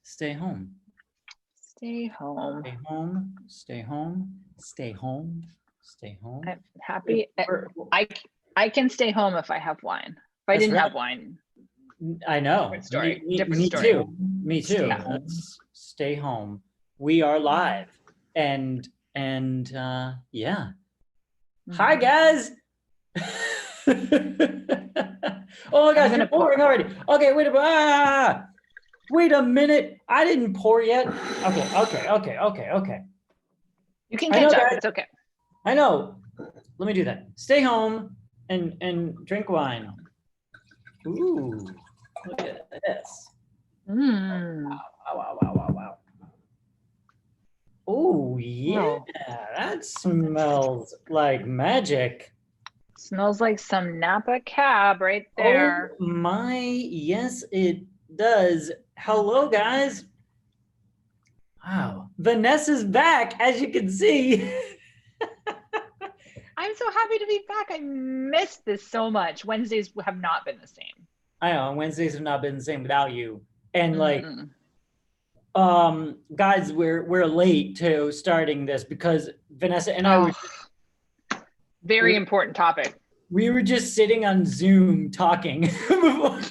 stay home. Stay home. Stay home, stay home, stay home, stay home. I'm happy. I can stay home if I have wine. If I That's didn't right. have wine, I know. different story. Different Me story. too. Me too. Yeah. Let's stay home. We are live. And yeah. Hi guys. Oh my gosh, you're pouring already. Okay, wait a minute. I didn't pour yet. Okay. You can catch up. It's okay. I know. Let me do that. Stay home and drink wine. Ooh, look at this. Wow. Oh yeah, that smells like magic. Smells like some Napa cab right there. Oh my, yes it does. Hello guys. Wow, Vanessa's back, as you can see. I'm so happy to be back. I missed this so much. Wednesdays have not been the same. I know, Wednesdays have not been the same without you. And like, guys, we're late to starting this because Vanessa and I were very important topic. We were just sitting on Zoom talking before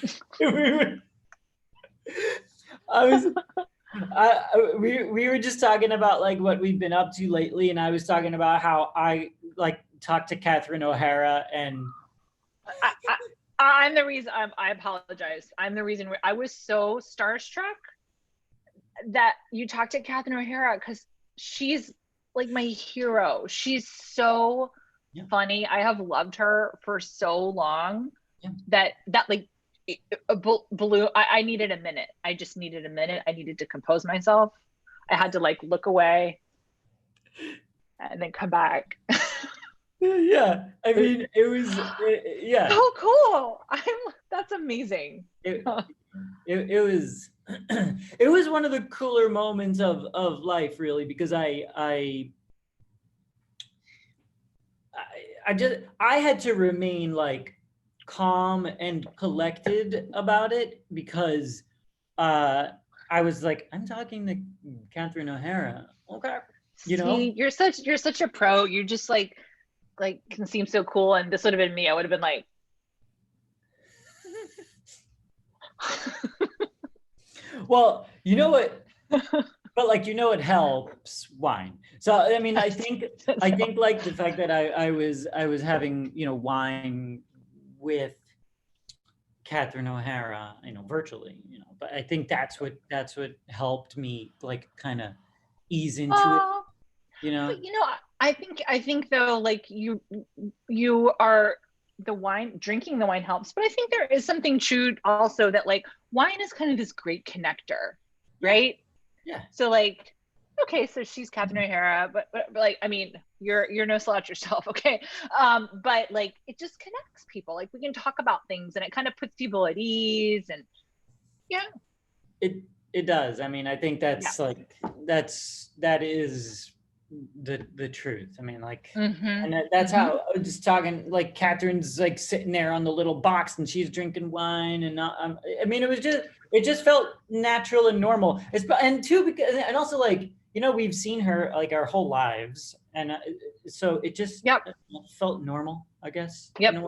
we were just talking about like what we've been up to lately, and I was talking about how I like talked to Catherine O'Hara, and I'm the reason. I apologize. I'm the reason I was so starstruck that you talked to Catherine O'Hara because she's like my hero. She's so funny. I have loved her for so long that like balloon. I needed a minute. I just needed a minute. I needed to compose myself. I had to like look away and then come back. Yeah, I mean, it was so cool. That's amazing. It was it was one of the cooler moments of life, really, because I had to remain like calm and collected about it because I was like, I'm talking to Catherine O'Hara. Okay, you know, you're such a pro. You just like can seem so cool, and this would have been me. I would have been like, well, you know what, but like, you know, it helps wine. So I mean, I think like the fact that I was having, you know, wine with Catherine O'Hara, you know, virtually, you know, but I think that's what helped me like kind of ease into it, you know. But, you know, I think though, like you are the wine, drinking the wine helps, but I think there is something true also that like wine is kind of this great connector, right? Yeah. So like, okay, so she's Catherine O'Hara, but like, I mean, you're no slouch yourself, okay? But like, it just connects people. Like we can talk about things, and it kind of puts people at ease, and It does. I mean, I think that's like that is the truth. I mean, like, and that's how I was just talking. Like, Catherine's like sitting there on the little box, and she's drinking wine, and I mean, it just felt natural and normal. And too, because and also like, you know, we've seen her like our whole lives, and so it just felt normal, I guess. Yeah.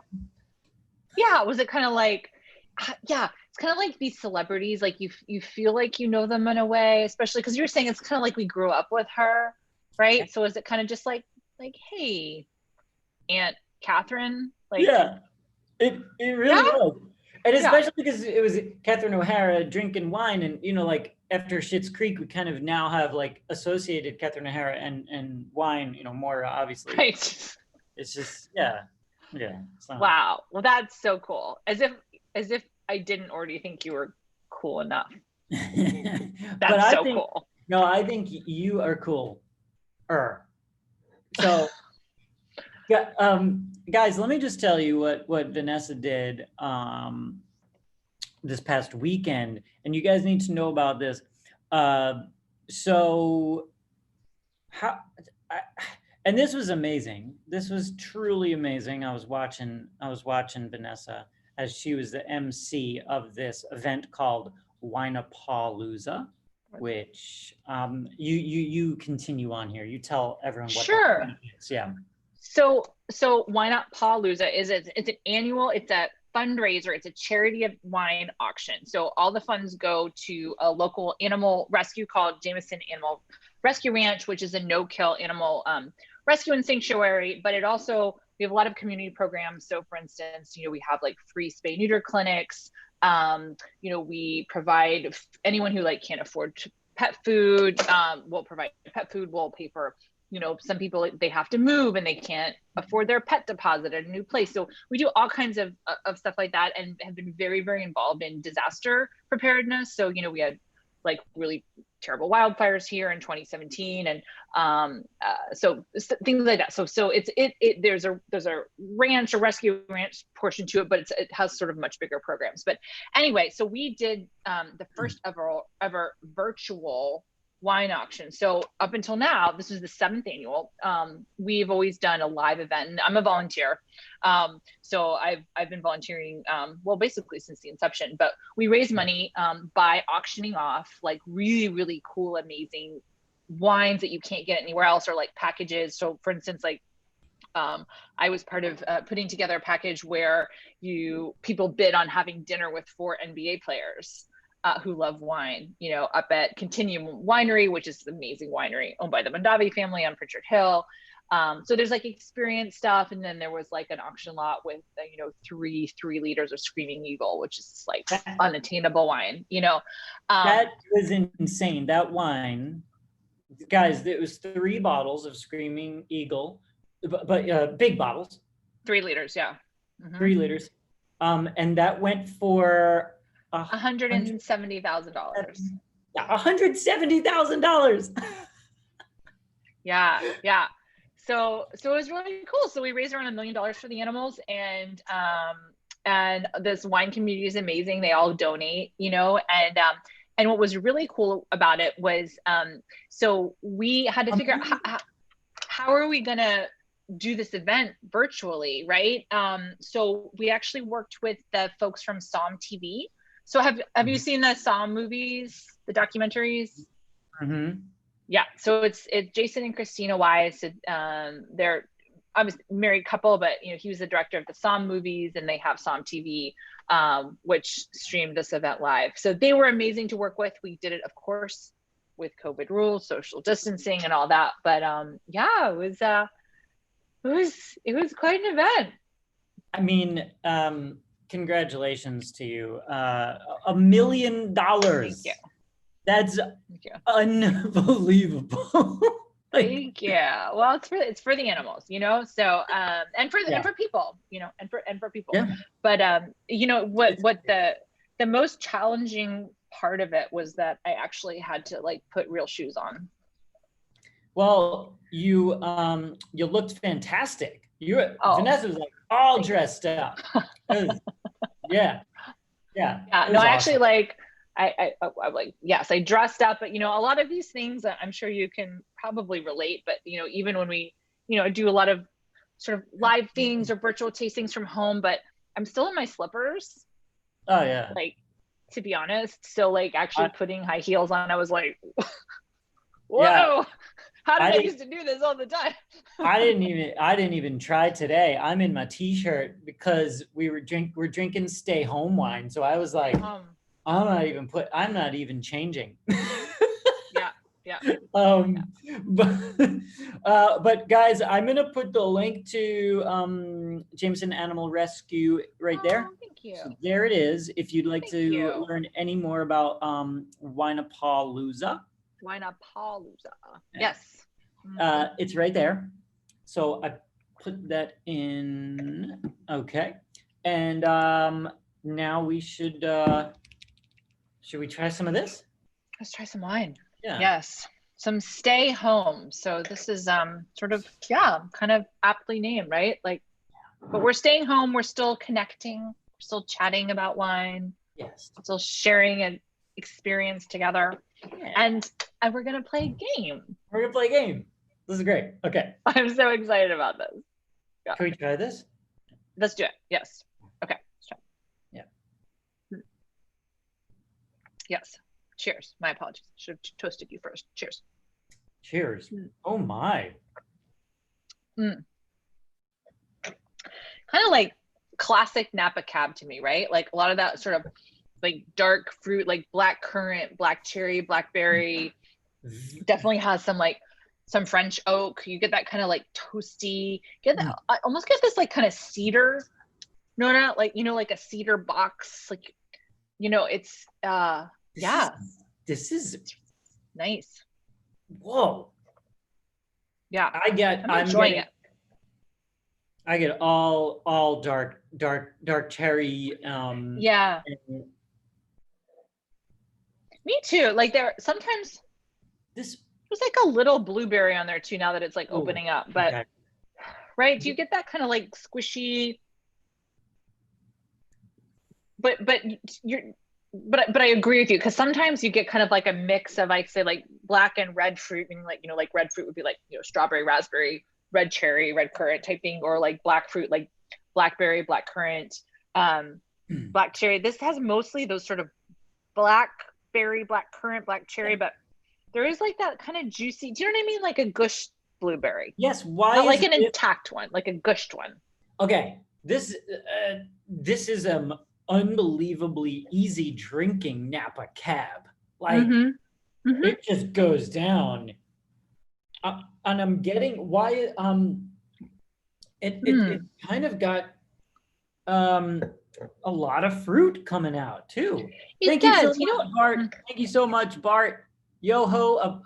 Was it kind of like, it's kind of like these celebrities, like you feel like you know them in a way, especially because you're saying it's kind of like we grew up with her, right? So is it kind of just like, hey, Aunt Catherine? Like, it really was. And especially because it was Catherine O'Hara drinking wine, and you know, like after Schitt's Creek, we kind of now have like associated Catherine O'Hara and wine, you know, more obviously. Right. It's just So. Wow. Well, that's so cool. As if I didn't already think you were cool enough. That's so cool. No, I think you are cool. So, guys, let me just tell you what Vanessa did this past weekend, and you guys need to know about this. And this was amazing. This was truly amazing. I was watching Vanessa as she was the MC of this event called Winapalooza. which you continue on here. You tell everyone what Sure. that is. Yeah. So Winapalooza is it's an annual, it's a fundraiser, it's a charity of wine auction. So all the funds go to a local animal rescue called Jameson Animal Rescue Ranch, which is a no-kill animal rescue and sanctuary. But it also, we have a lot of community programs. So for instance, we have like free spay neuter clinics. We provide anyone who like can't afford pet food, we'll provide pet food, we'll pay for, some people, they have to move and they can't afford their pet deposit at a new place. So we do all kinds of stuff like that, and have been very, very involved in disaster preparedness. So, we had like really terrible wildfires here in 2017. And so things like that. So there's a ranch, a rescue ranch portion to it, but it has sort of much bigger programs. But anyway, so we did the first ever virtual wine auction. So up until now, this is the 7th annual. We've always done a live event, and I'm a volunteer. So I've been volunteering, basically since the inception, but we raise money by auctioning off like really, really cool, amazing wines that you can't get anywhere else, or like packages. So for instance, like I was part of putting together a package where people bid on having dinner with 4 NBA players who love wine, up at Continuum Winery, which is an amazing winery owned by the Mondavi family on Pritchard Hill. So there's like experience stuff. And then there was like an auction lot with, 3 liters of Screaming Eagle, which is like unattainable wine, That was insane. That wine, guys, it was 3 bottles of Screaming Eagle, but big bottles. 3 liters, yeah. Mm-hmm. 3 liters. And that went for $170,000. $170,000. Yeah. So it was really cool. So we raised around $1 million for the animals, and this wine community is amazing. They all donate, and what was really cool about it was, so we had to figure out how are we gonna do this event virtually, right? So we actually worked with the folks from Psalm TV. So have you seen the Psalm movies, the documentaries? Mm-hmm. Yeah. So it's Jason and Christina Weiss. They're obviously a married couple, but he was the director of the Psalm movies, and they have Psalm TV, which streamed this event live. So they were amazing to work with. We did it, of course, with COVID rules, social distancing, and all that. But yeah, it was quite an event. I mean, congratulations to you. $1 million. Thank you. That's unbelievable. Thank you. Well, it's for the animals, so and for people, and for people. Yeah. But what the most challenging part of it was that I actually had to like put real shoes on. Well, you looked fantastic. Vanessa was like all dressed up. Yeah. No, I actually like, I like, yes, I dressed up, but a lot of these things I'm sure you can probably relate, but even when we, do a lot of sort of live things or virtual tastings from home, but I'm still in my slippers. Oh yeah. Like, to be honest. So like actually putting high heels on, I was like, whoa. Yeah. How did I used to do this all the time? I didn't even try today. I'm in my t-shirt because we're drinking stay home wine. So I was like, I'm not even changing. Yeah. But guys, I'm gonna put the link to Jameson Animal Rescue right there. Thank you. So there it is. If you'd like to learn any more about Winapalooza. Winapalooza. Yes. It's right there. So I put that in. Okay. And now we should we try some of this? Let's try some wine. Yeah. Yes. Some stay home. So this is sort of, kind of aptly named, right? Like, but we're staying home. We're still connecting. We're still chatting about wine. Yes. Still sharing an experience together. Yeah. And we're going to play a game. We're going to play a game. This is great. Okay. I'm so excited about this. Yeah. Can we try this? Let's do it. Yes. Okay. Let's try. Yeah. Yes. Cheers. My apologies. Should have toasted you first. Cheers. Cheers. Oh my. Kind of like classic Napa Cab to me, right? Like a lot of that sort of like dark fruit, like black currant, black cherry, blackberry. Definitely has some French oak. You get that kind of like toasty. Get that. I almost get this like kind of cedar. No, not like like a cedar box. Like it's This is nice. Whoa. Yeah, I'm enjoying it. I get all dark cherry. Yeah. Me too. Like sometimes there's like a little blueberry on there too. Now that it's like opening up, but okay. Right, do you get that kind of like squishy? But I agree with you, because sometimes you get kind of like a mix of, I say, like black and red fruit, meaning like like red fruit would be like strawberry, raspberry, red cherry, red currant type thing, or like black fruit like blackberry, black currant, black cherry. This has mostly those sort of blackberry, black currant, black cherry, but there is like that kind of juicy, do you know what I mean, like a gushed blueberry. Yes. Why? Not like an intact one, like a gushed one. Okay, this is unbelievably easy drinking Napa Cab. Like it just goes down. And I'm getting why it kind of got a lot of fruit coming out too. Thank you so much, Bart. Thank you so much, Bart. Yo ho,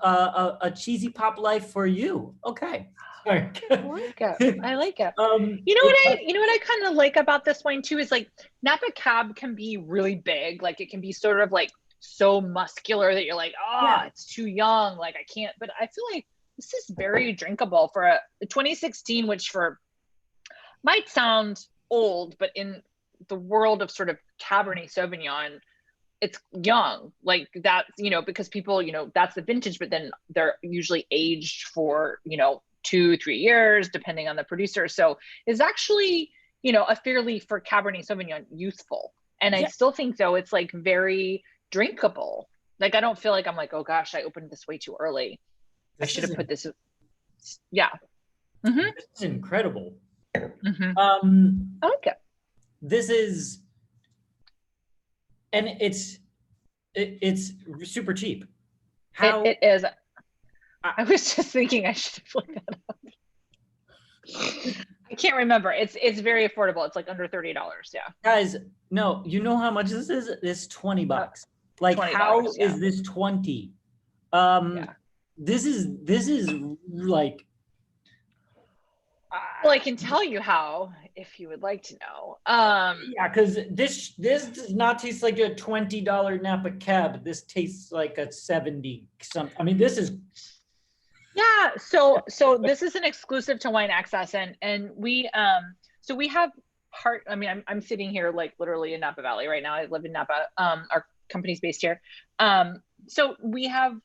a cheesy pop life for you. Okay. Sorry. I like it. You know what I kind of like about this wine too is like Napa Cab can be really big. Like it can be sort of like so muscular that you're like, it's too young. Like I can't, but I feel like this is very drinkable for a 2016, which might sound old, but in the world of sort of Cabernet Sauvignon, it's young, like that, because people, that's the vintage, but then they're usually aged for, 2-3 years, depending on the producer. So it's actually, a fairly, for Cabernet Sauvignon, youthful. And I still think though, it's like very drinkable. Like, I don't feel like I'm like, oh gosh, I opened this way too early. I should have put this. Yeah. This is incredible. I like it. This is, and it's super cheap. How it is. I was just thinking I should have looked that up. I can't remember. It's very affordable. It's like under $30. Yeah. Guys, no, you know how much this is? It's $20. Like $20, how is this 20? This is like, well, I can tell you how, if you would like to know. Yeah, because this does not taste like a $20 Napa Cab. This tastes like a 70 something. I mean, this is. Yeah. So this is an exclusive to Wine Access, and we so we have I'm sitting here like literally in Napa Valley right now. I live in Napa. Our company's based here. So we have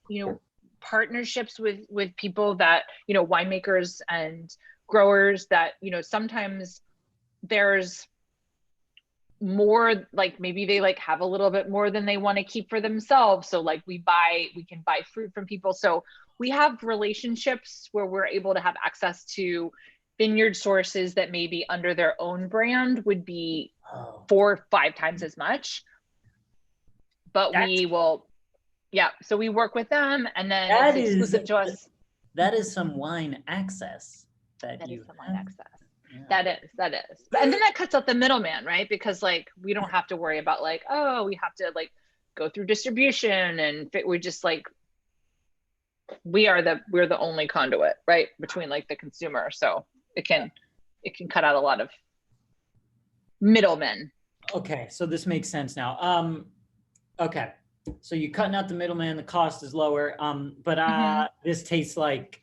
partnerships with people that winemakers and growers that sometimes there's more, like maybe they like have a little bit more than they want to keep for themselves, so like we can buy fruit from people. So we have relationships where we're able to have access to vineyard sources that maybe under their own brand would be 4 or 5 times as much, but we will so we work with them, and then it's exclusive to us. That is some wine access. That is some wine access. Yeah. That is. And then that cuts out the middleman, right? Because like we don't have to worry about like, oh, we have to like go through distribution, and we just like we're the only conduit, right, between like the consumer. So it can cut out a lot of middlemen. Okay, so this makes sense now. Okay, so you're cutting out the middleman, the cost is lower, but this tastes like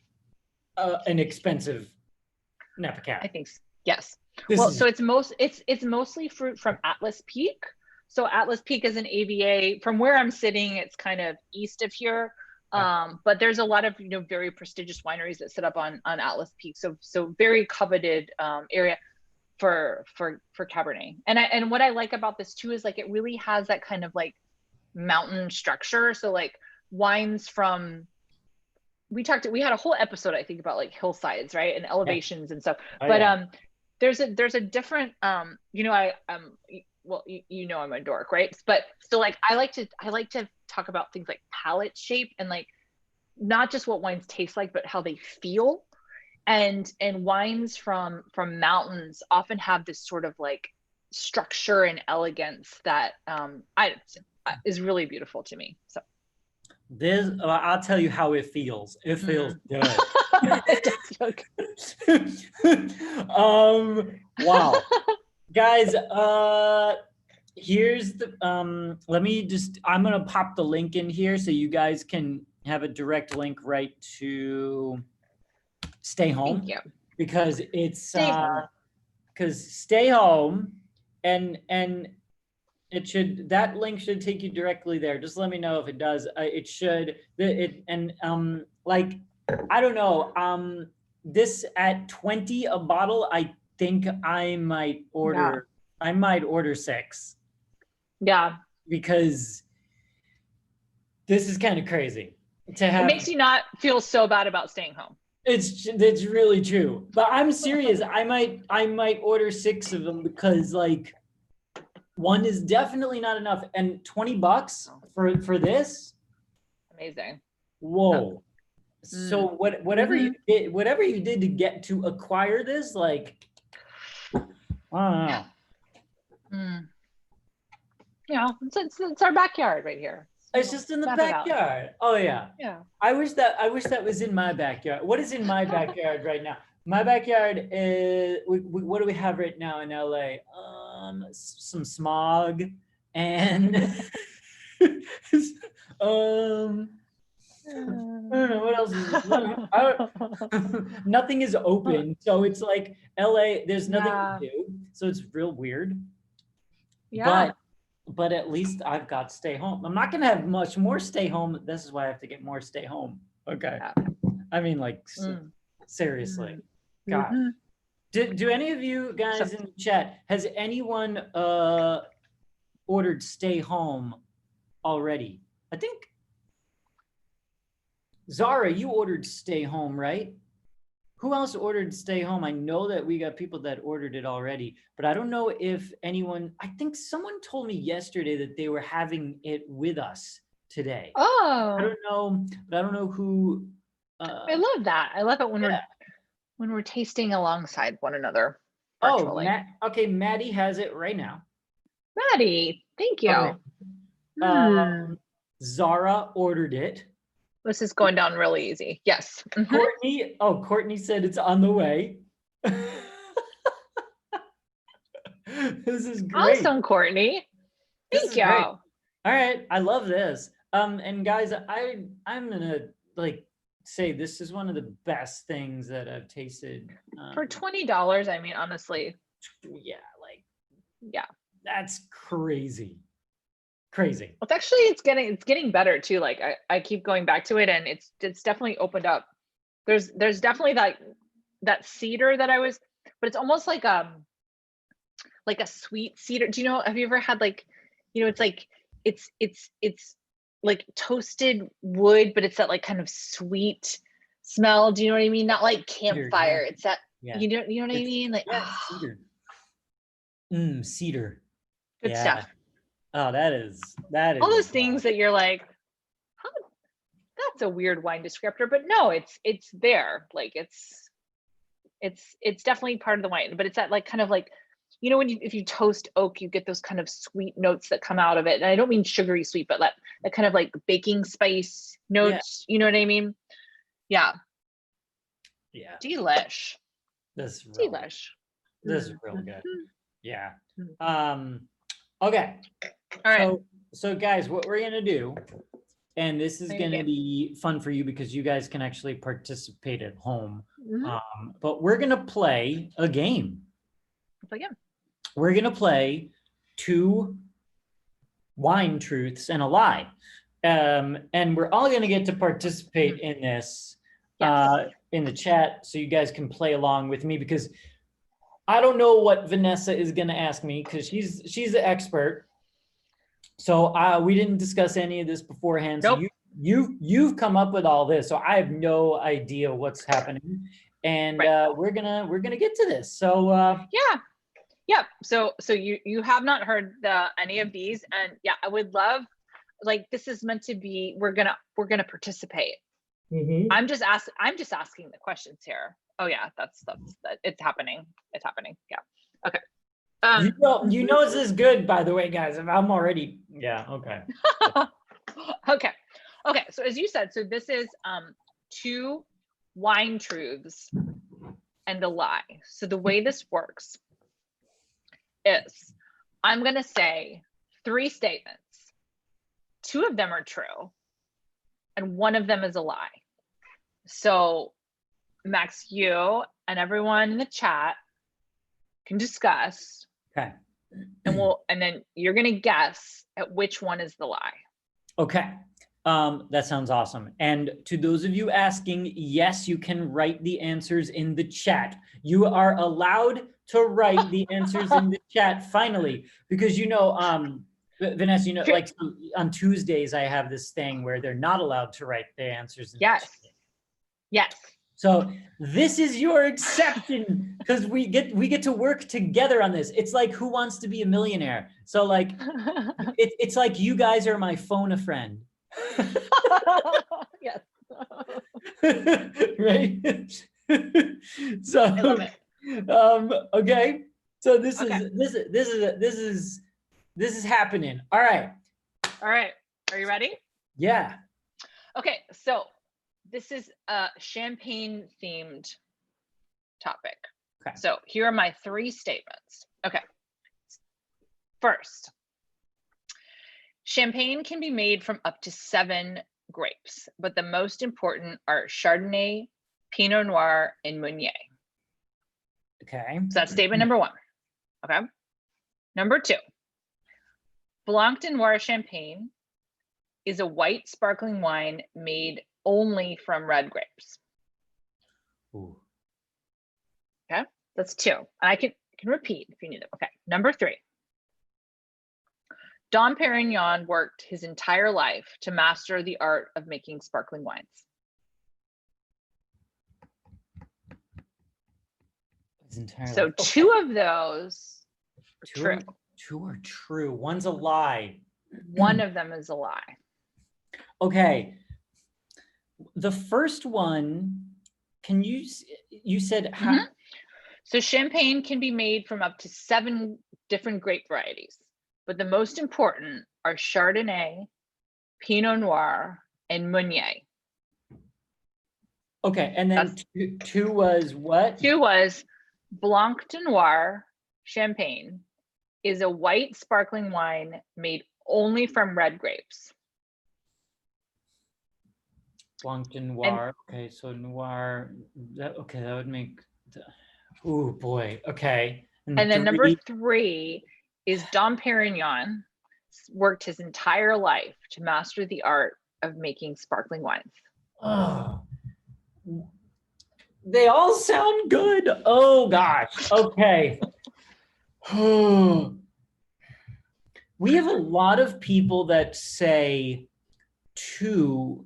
an expensive Napa Cab. I think yes. So it's mostly fruit from Atlas Peak. So Atlas Peak is an AVA. From where I'm sitting, it's kind of east of here. But there's a lot of very prestigious wineries that sit up on Atlas Peak. So very coveted area for Cabernet. And what I like about this too is like it really has that kind of like mountain structure. So like wines from, we had a whole episode, I think, about like hillsides, right? And elevations and stuff. But there's a different, you know, well, you know, I'm a dork, right? But so like, I like to talk about things like palate shape and like, not just what wines taste like, but how they feel. And wines from mountains often have this sort of like structure and elegance that is really beautiful to me. So this, I'll tell you how it feels. It feels good. It does feel good. Wow. Guys, here's the let me just, I'm gonna pop the link in here so you guys can have a direct link right to Stay Home. Thank you. Because it's Stay Home. and it should, that link should take you directly there. Just let me know if it does. It should. Like, I don't know. This at 20 a bottle, I think I might order. Yeah. I might order 6. Yeah. Because this is kind of crazy to have. It makes you not feel so bad about staying home. It's really true. But I'm serious. I might order 6 of them because like, one is definitely not enough, and $20 for this. Amazing. Whoa. So whatever you did to get to acquire this, like, I don't know. Yeah, it's our backyard right here. So it's just in the backyard. Oh yeah. Yeah. I wish that was in my backyard. What is in my backyard right now? My backyard is, what do we have right now in LA? Some smog and I don't know what else is nothing is open, so it's like LA, there's nothing to do, so it's real weird. Yeah. But at least I've got Stay Home. I'm not gonna have much more Stay Home. This is why I have to get more Stay Home. Okay. Yeah. I mean, like, seriously. God. Do any of you guys in the chat, has anyone ordered Stay Home already? I think Zara, you ordered Stay Home, right? Who else ordered Stay Home? I know that we got people that ordered it already, but I don't know if anyone, I think someone told me yesterday that they were having it with us today. Oh. I don't know, but I don't know who. I love that. I love it when we're tasting alongside one another virtually. Oh, okay, Maddie has it right now. Maddie, thank you. Okay. Zara ordered it. This is going down really easy. Yes. Courtney said it's on the way. This is great. Awesome, Courtney. Thank you. Great. All right, I love this. And guys, I'm gonna like say this is one of the best things that I've tasted. For $20, I mean, honestly. Yeah, that's crazy. Crazy. It's actually, it's getting better too. Like I keep going back to it, and it's definitely opened up. There's definitely that cedar that I was, but it's almost like a sweet cedar. Do you know, have you ever had like, you know, it's like it's like toasted wood, but it's that like kind of sweet smell. Do you know what I mean? Not like campfire. It's that, you know what I mean? Like, cedar. Cedar. Good stuff. Oh, that is all those things that you're like, how, that's a weird wine descriptor, but no, it's there. Like it's definitely part of the wine, but it's that like kind of like, you know, if you toast oak, you get those kind of sweet notes that come out of it. And I don't mean sugary sweet, but that kind of like baking spice notes. You know what I mean? Yeah. Yeah. Delish. This is real good. Yeah. Okay. All right. So guys, what we're gonna do, and this is gonna be fun for you because you guys can actually participate at home. But we're gonna play a game. We're gonna play 2 wine truths and a lie, and we're all gonna get to participate in this in the chat, so you guys can play along with me, because I don't know what Vanessa is gonna ask me because she's the expert. So we didn't discuss any of this beforehand. Nope. So you've come up with all this. So I have no idea what's happening, and we're gonna get to this. So yeah. So you have not heard any of these, and yeah, I would love, like, this is meant to be. We're gonna participate. I'm just asking the questions here. Oh yeah, that's it's happening. It's happening. Yeah. Okay. You know this is good, by the way, guys. I'm already okay. Okay. So as you said, so this is 2 wine truths and a lie. So the way this works is I'm gonna say 3 statements. 2 of them are true, and 1 of them is a lie. So Max, you and everyone in the chat can discuss. Okay. And then you're gonna guess at which one is the lie. Okay. That sounds awesome. And to those of you asking, yes, you can write the answers in the chat. You are allowed to write the answers in the chat finally, because Vanessa, like on Tuesdays, I have this thing where they're not allowed to write the answers in the chat. Yes. So this is your exception, because we get to work together on this. It's like Who Wants to Be a Millionaire? So like it's like you guys are my phone a friend. Yes. Right. So I love it. Okay. So this is happening. All right. Are you ready? Yeah. Okay, so this is a champagne themed topic. Okay. So here are my 3 statements. Okay. First, champagne can be made from up to 7 grapes, but the most important are Chardonnay, Pinot Noir, and Meunier. Okay. So that's statement number 1. Okay. Number 2, Blanc de Noir champagne is a white sparkling wine made only from red grapes. Ooh. Okay, that's 2. And I can repeat if you need it. Okay, number 3. Dom Perignon worked his entire life to master the art of making sparkling wines. So 2 of those are true. 2 are true. One's a lie. 1 of them is a lie. Okay. The first one, you said how? So champagne can be made from up to 7 different grape varieties, but the most important are Chardonnay, Pinot Noir, and Meunier. Okay, and then 2 was what? 2 was Blanc de Noir champagne is a white sparkling wine made only from red grapes. Blanc de Noir. Okay, so Noir. That would make. Oh boy. Okay. And then number 3 is Dom Perignon worked his entire life to master the art of making sparkling wines. Oh, they all sound good. Oh gosh. Okay. We have a lot of people that say 2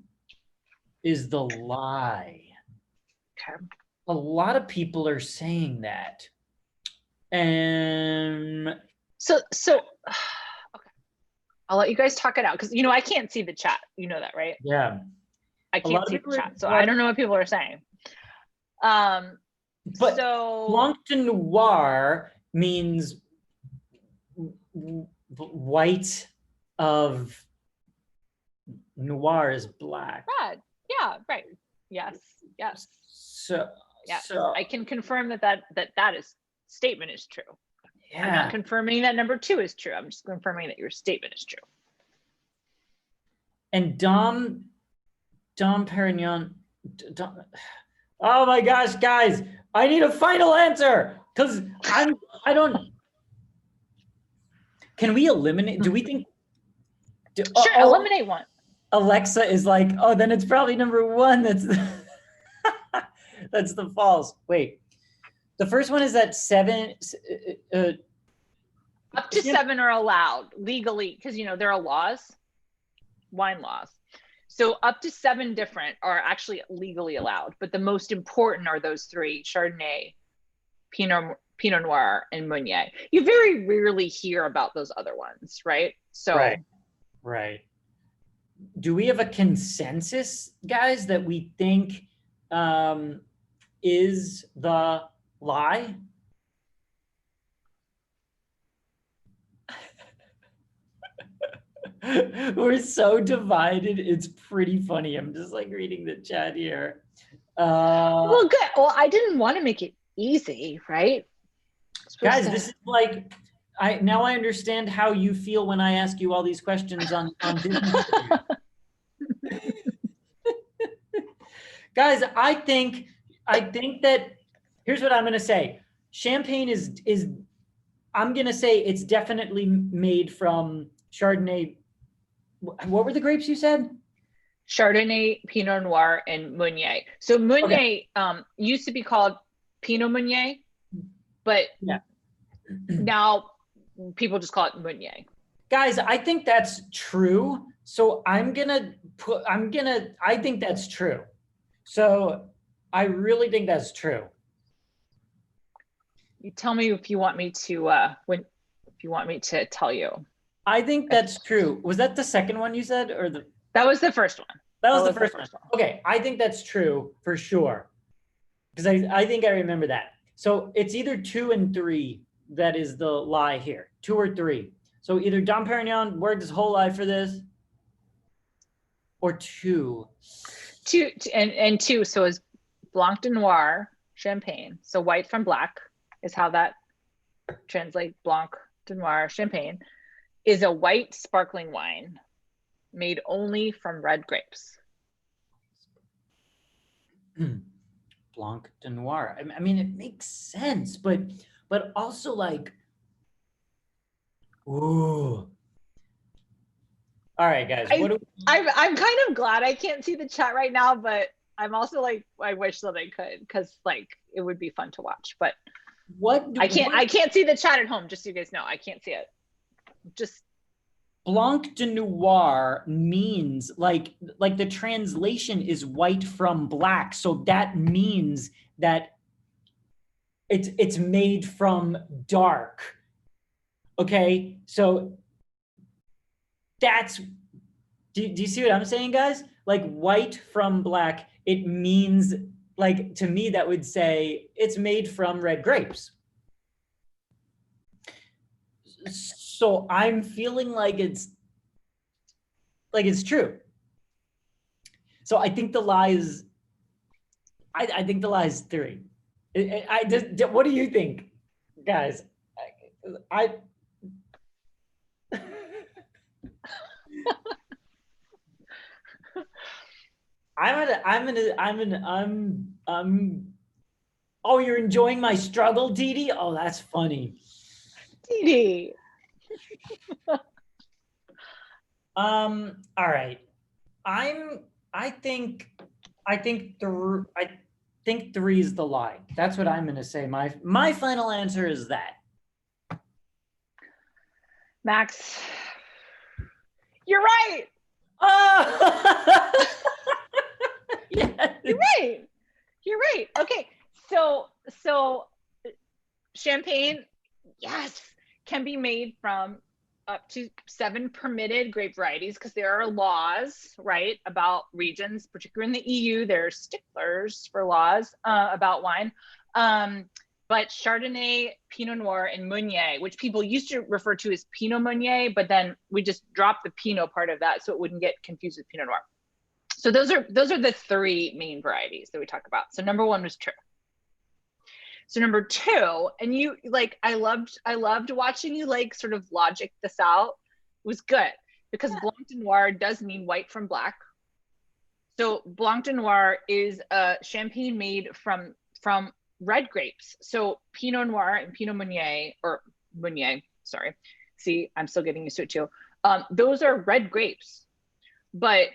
is the lie. Okay. A lot of people are saying that. And so okay. I'll let you guys talk it out, because I can't see the chat. You know that, right? Yeah. I can't see the chat, so I don't know what people are saying. But Blanc de Noir means white of noir is black. Red. Yeah, right. Yes. So I can confirm that statement is true. Yeah. I'm not confirming that number 2 is true. I'm just confirming that your statement is true. And Dom Perignon. Oh my gosh, guys! I need a final answer, because I don't. Can we eliminate? Do we think? Sure, eliminate 1. Alexa is like, oh, then it's probably number 1. That's the false. Wait, the first one is that 7. Up to 7 are allowed legally, because there are laws, wine laws. So up to 7 different are actually legally allowed, but the most important are those 3: Chardonnay, Pinot Noir, and Meunier. You very rarely hear about those other ones, right? So right. Do we have a consensus, guys, that we think is the lie? We're so divided. It's pretty funny. I'm just like reading the chat here. Well, good. Well, I didn't want to make it easy, right? Guys, this is like, now I understand how you feel when I ask you all these questions on Disney. Guys, I think that, here's what I'm going to say. Champagne is I'm going to say it's definitely made from Chardonnay. What were the grapes you said? Chardonnay, Pinot Noir, and Meunier. So Meunier used to be called Pinot Meunier, but now people just call it Meunier. Guys, I think that's true. So I think that's true. So I really think that's true. You tell me if you want me to tell you. I think that's true. Was that the second one you said, or the? That was the first one. That was the first one. Okay, I think that's true for sure, because I think I remember that. So it's either 2 and 3 that is the lie here, 2 or 3. So either Dom Perignon worked his whole life for this, or 2. 2 and 2. So is Blanc de Noir Champagne. So white from black is how that translates. Blanc de Noir Champagne is a white sparkling wine made only from red grapes. Blanc de Noir. I mean, it makes sense, but also like, ooh. All right, guys. I'm kind of glad I can't see the chat right now, but I'm also like, I wish that I could, because like it would be fun to watch. But I can't see the chat at home. Just so you guys know, I can't see it. Just Blanc de Noir means like the translation is white from black, so that means that it's made from dark. Okay, so that's, do you see what I'm saying, guys? Like white from black, it means, like, to me that would say it's made from red grapes. So I'm feeling like it's true. So I think the lie is, I think the lie is 3. What do you think, guys? Oh, you're enjoying my struggle, Dee Dee? Oh, that's funny. Dee Dee. All right. I think 3 is the lie. That's what I'm gonna say. My final answer is that. Max, you're right. Oh! Yes. You're right. Okay, so champagne, yes, can be made from up to 7 permitted grape varieties, because there are laws, right, about regions, particularly in the EU. There's sticklers for laws about wine. But Chardonnay, Pinot Noir, and Meunier, which people used to refer to as Pinot Meunier, but then we just dropped the Pinot part of that so it wouldn't get confused with Pinot Noir. So those are the 3 main varieties that we talk about. So number 1 was true. So number 2, and you, like, I loved watching you like sort of logic this out. It was good, because Blanc de Noir does mean white from black. So Blanc de Noir is a champagne made from red grapes. So Pinot Noir and Pinot Meunier, or Meunier, sorry. See, I'm still getting used to it too. Those are red grapes, but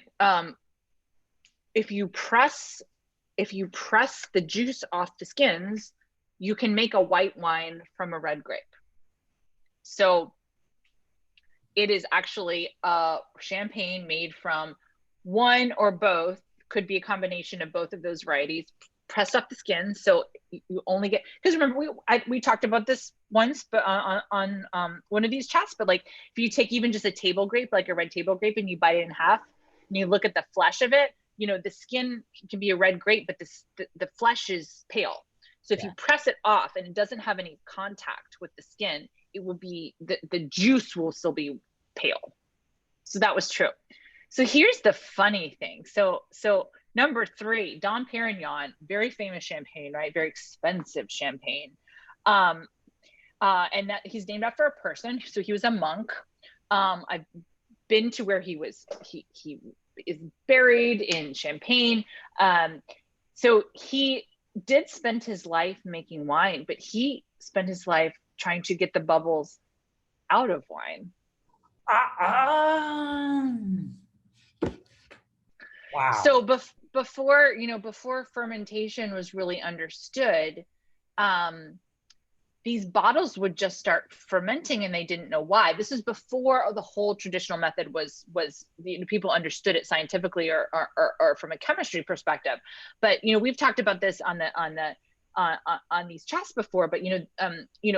if you press the juice off the skins, you can make a white wine from a red grape. So it is actually a champagne made from one or both, could be a combination of both of those varieties, pressed off the skin. So you only get, because remember we talked about this once, but on one of these chats, but like if you take even just a table grape, like a red table grape, and you bite it in half and you look at the flesh of it, you know, the skin can be a red grape, but the flesh is pale. So if you press it off and it doesn't have any contact with the skin, it will be, the juice will still be pale. So that was true. So here's the funny thing. So number 3, Dom Perignon, very famous champagne, right? Very expensive champagne. And that he's named after a person. So he was a monk. I've been to where he is buried in Champagne. So he did spend his life making wine, but he spent his life trying to get the bubbles out of wine. Wow. So before fermentation was really understood, these bottles would just start fermenting and they didn't know why. This is before the whole traditional method was people understood it scientifically or from a chemistry perspective. But we've talked about this on these chats before. But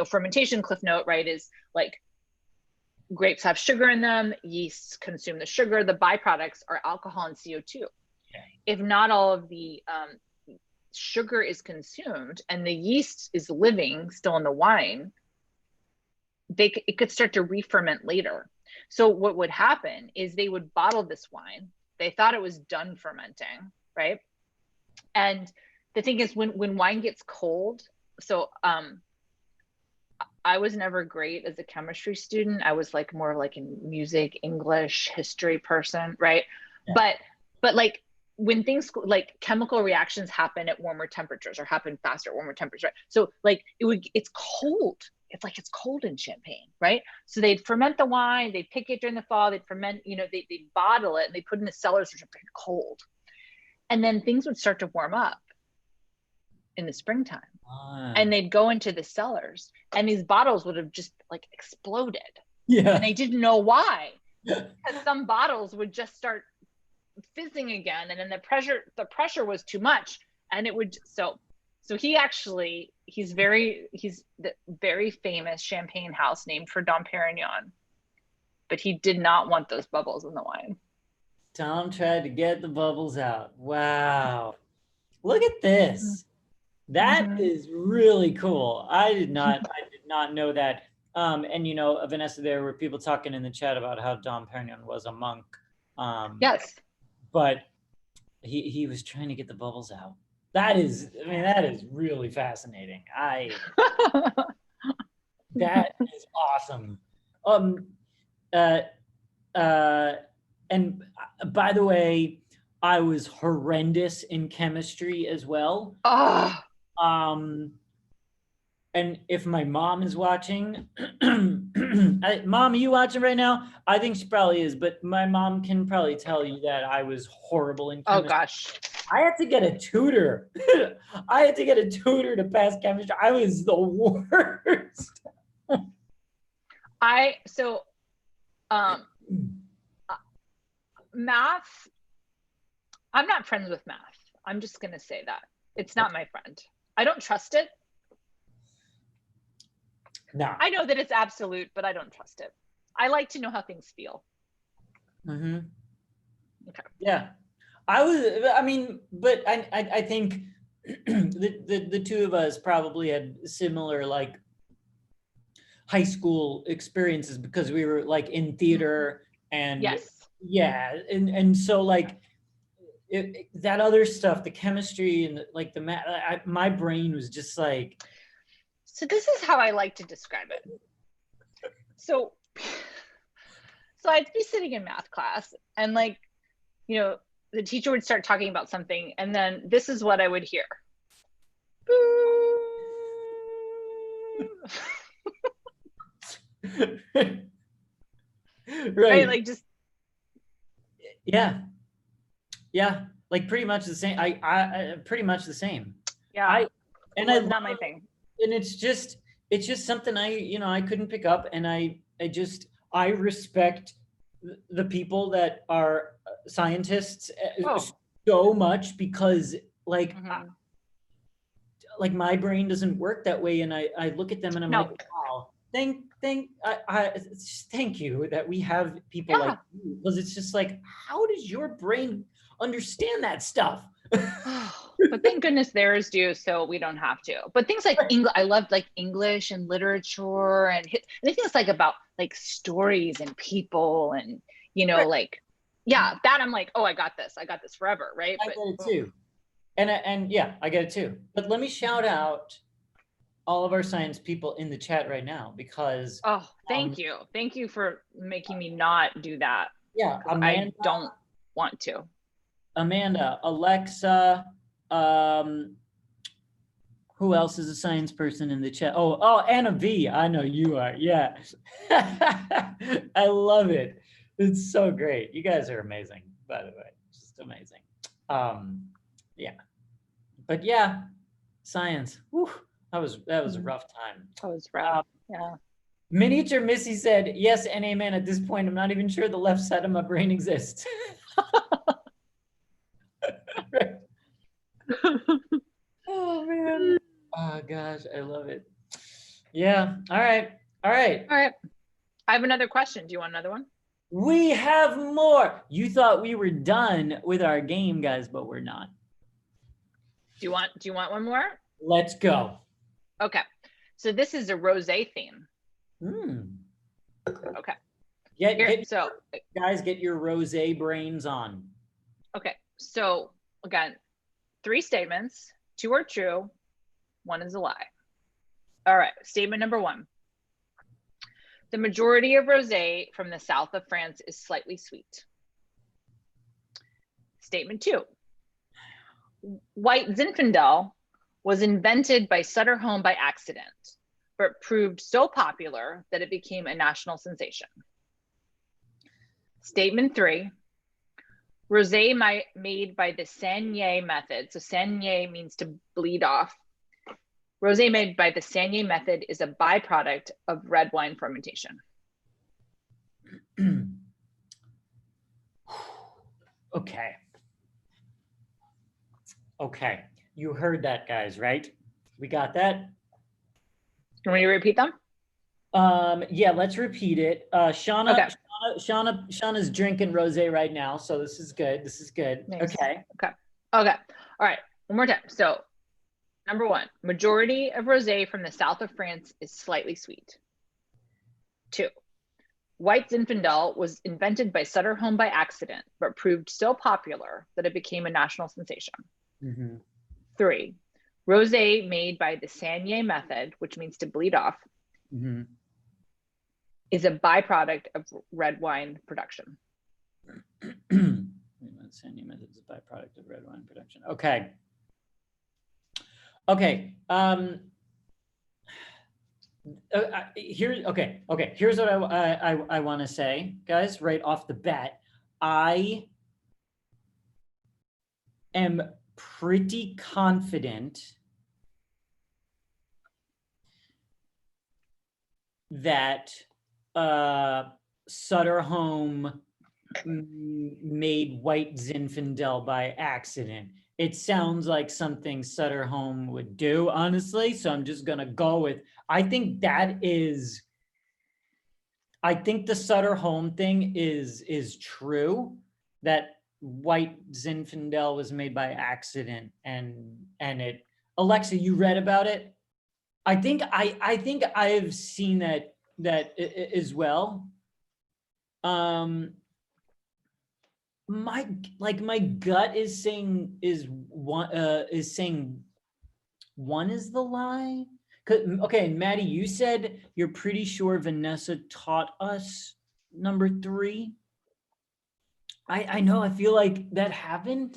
fermentation, cliff note, right, is like grapes have sugar in them, yeasts consume the sugar, the byproducts are alcohol and CO2. Okay. If not all of the sugar is consumed and the yeast is living still in the wine, it could start to re-ferment later. So what would happen is they would bottle this wine. They thought it was done fermenting, right? And the thing is, when wine gets cold, so I was never great as a chemistry student. I was like more like a music, English, history person, right? Yeah. But like when things like chemical reactions happen at warmer temperatures or happen faster at warmer temperatures, right? So like it's cold. It's cold in Champagne, right? So they'd ferment the wine, they'd pick it during the fall, they'd ferment, they bottle it and they put it in the cellars, which are pretty cold. And then things would start to warm up in the springtime. And they'd go into the cellars and these bottles would have just like exploded. Yeah. And they didn't know why. Because some bottles would just start fizzing again, and then the pressure was too much, and it would so he's the very famous champagne house named for Dom Perignon, but he did not want those bubbles in the wine. Tom tried to get the bubbles out. Wow. Look at this. That is really cool. I did not know that. And Vanessa, there were people talking in the chat about how Dom Perignon was a monk. Yes. But he was trying to get the bubbles out. That is really fascinating. That is awesome. And by the way, I was horrendous in chemistry as well. And if my mom is watching, Mom, are you watching right now? I think she probably is, but my mom can probably tell you that I was horrible in chemistry. Oh gosh. I had to get a tutor. To pass chemistry. I was the worst. Math, I'm not friends with math. I'm just going to say that. It's not my friend. I don't trust it. No. I know that it's absolute, but I don't trust it. I like to know how things feel. Mm-hmm. Okay. Yeah. But I think the two of us probably had similar like high school experiences because we were like in theater and and so like that other stuff, the chemistry and like the math, my brain was just like. So this is how I like to describe it. So I'd be sitting in math class and like, the teacher would start talking about something and then this is what I would hear. Right, like just. Yeah, like pretty much the same. I pretty much the same. Yeah, and it's not my thing. And it's just, it's just something I couldn't pick up, and I respect the people that are scientists so much, because like like my brain doesn't work that way, and I look at them and I'm like, wow, thank you that we have people like you, because it's just like, how does your brain understand that stuff? But thank goodness theirs do, so we don't have to. But things like English, I loved like English and literature and anything that's like about like stories and people and like that I'm like, oh, I got this forever, right? I get it too. And yeah, I get it too. But let me shout out all of our science people in the chat right now, because thank you for making me not do that. Yeah, Amanda, I don't want to. Amanda, Alexa, who else is a science person in the chat? Oh, Anna V. I know you are. Yeah. I love it. It's so great. You guys are amazing, by the way. Just amazing. Yeah. But yeah, science. Whew, that was a rough time. That was rough. Yeah. Miniature Missy said, yes and amen. At this point, I'm not even sure the left side of my brain exists. Oh man. Oh gosh, I love it. Yeah. All right. I have another question. Do you want another one? We have more. You thought we were done with our game, guys, but we're not. Do you want one more? Let's go. Okay. So this is a rosé theme. Okay. Guys, get your rosé brains on. Okay. So again, 3 statements. 2 are true. 1 is a lie. All right. Statement number 1. The majority of rosé from the south of France is slightly sweet. Statement 2. White Zinfandel was invented by Sutter Home by accident, but proved so popular that it became a national sensation. Statement 3. Rosé made by the Saignée method. So Saignée means to bleed off. Rosé made by the Saignée method is a byproduct of red wine fermentation. Okay. You heard that, guys, right? We got that? You want me to repeat them? Yeah, let's repeat it. Shauna's drinking rosé right now, so this is good. Nice. Okay. All right. One more time. So, number 1, majority of rosé from the south of France is slightly sweet. 2, White Zinfandel was invented by Sutter Home by accident, but proved so popular that it became a national sensation. 3, rosé made by the Saignée method, which means to bleed off, is a byproduct of red wine production. Saignée method is a byproduct of red wine production. Okay. Here's what I want to say, guys, right off the bat. I am pretty confident that Sutter Home made White Zinfandel by accident. It sounds like something Sutter Home would do, honestly. So I'm just gonna go with, I think the Sutter Home thing is true, that White Zinfandel was made by accident, and it, Alexa, you read about it? I think I've seen that as well. My gut is saying one is the lie. Okay, Maddie, you said you're pretty sure Vanessa taught us number 3. I know, I feel like that happened.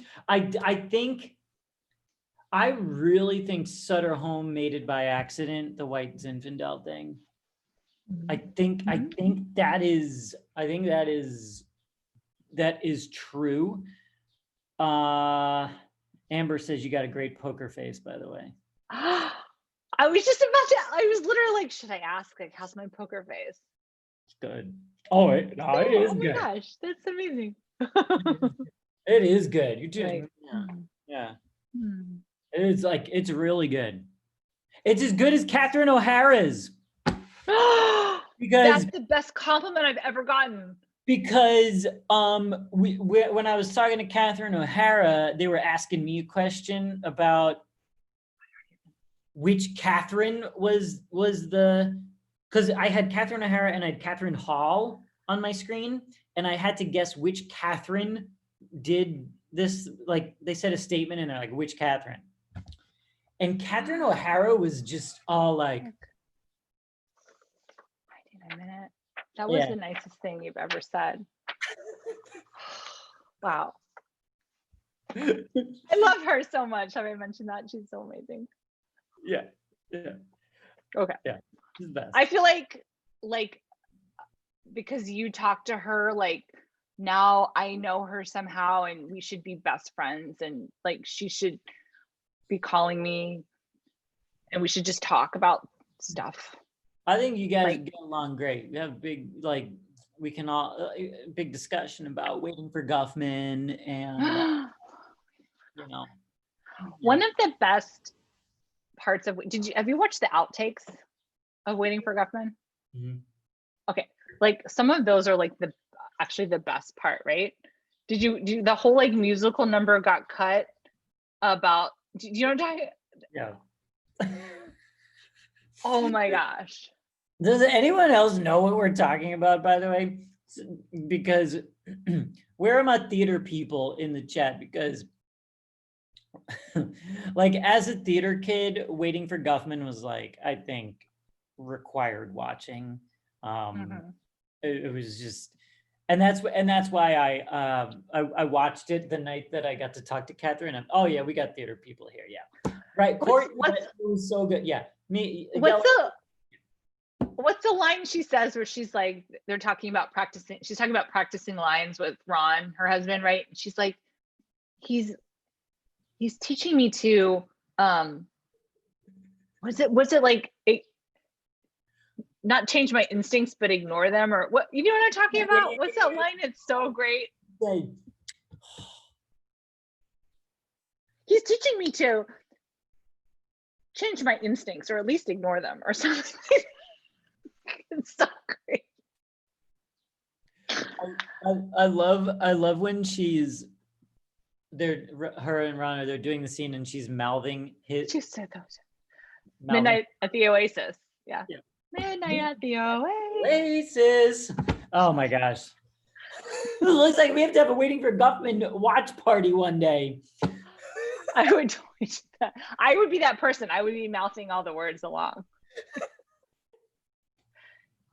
I really think Sutter Home made it by accident, the White Zinfandel thing. I think that is true. Amber says you got a great poker face, by the way. I was just about to. I was literally like, should I ask? Like, how's my poker face? It's good. Oh, it is Oh my good. gosh, that's amazing. It is good. You just Like, yeah. It's like it's really good. It's as good as Catherine O'Hara's. Because that's the best compliment I've ever gotten. Because we when I was talking to Catherine O'Hara, they were asking me a question about which Catherine was the, because I had Catherine O'Hara and I had Catherine Hall on my screen, and I had to guess which Catherine did this. Like they said a statement and they're like, which Catherine? And Catherine O'Hara was just all like, Wait a minute. That was the nicest thing you've ever said. Wow. I love her so much. Have I mentioned that? She's so amazing. Yeah. Okay. Yeah. She's the best. I feel like because you talked to her, like now I know her somehow and we should be best friends, and like she should be calling me and we should just talk about stuff. I think you guys get along great. We have we can all big discussion about Waiting for Guffman and One of the best parts of have you watched the outtakes of Waiting for Guffman? Mm-hmm. Okay, like some of those are like actually the best part, right? Did the whole like musical number got cut about? Do you know what I'm talking? Yeah. Oh my gosh. Does anyone else know what we're talking about, by the way? Because where are my theater people in the chat? Because like as a theater kid, Waiting for Guffman was like, I think required watching. It was just, and that's why I watched it the night that I got to talk to Catherine. And oh yeah, we got theater people here. Yeah. Right. It was so good. Yeah. What's the line she says where she's like, they're talking about practicing, she's talking about practicing lines with Ron, her husband, right? And she's like, he's teaching me to was it like not change my instincts but ignore them, or what? You know what I'm talking about? What's that line? It's so great. He's teaching me to change my instincts or at least ignore them or something. It's so great. I love when her and Ron they're doing the scene and she's mouthing his. She said those. Midnight at the Oasis. Yeah. Midnight at the Oasis. Oh my gosh. It looks like we have to have a Waiting for Guffman watch party one day. I would totally do that. I would be that person. I would be mouthing all the words along.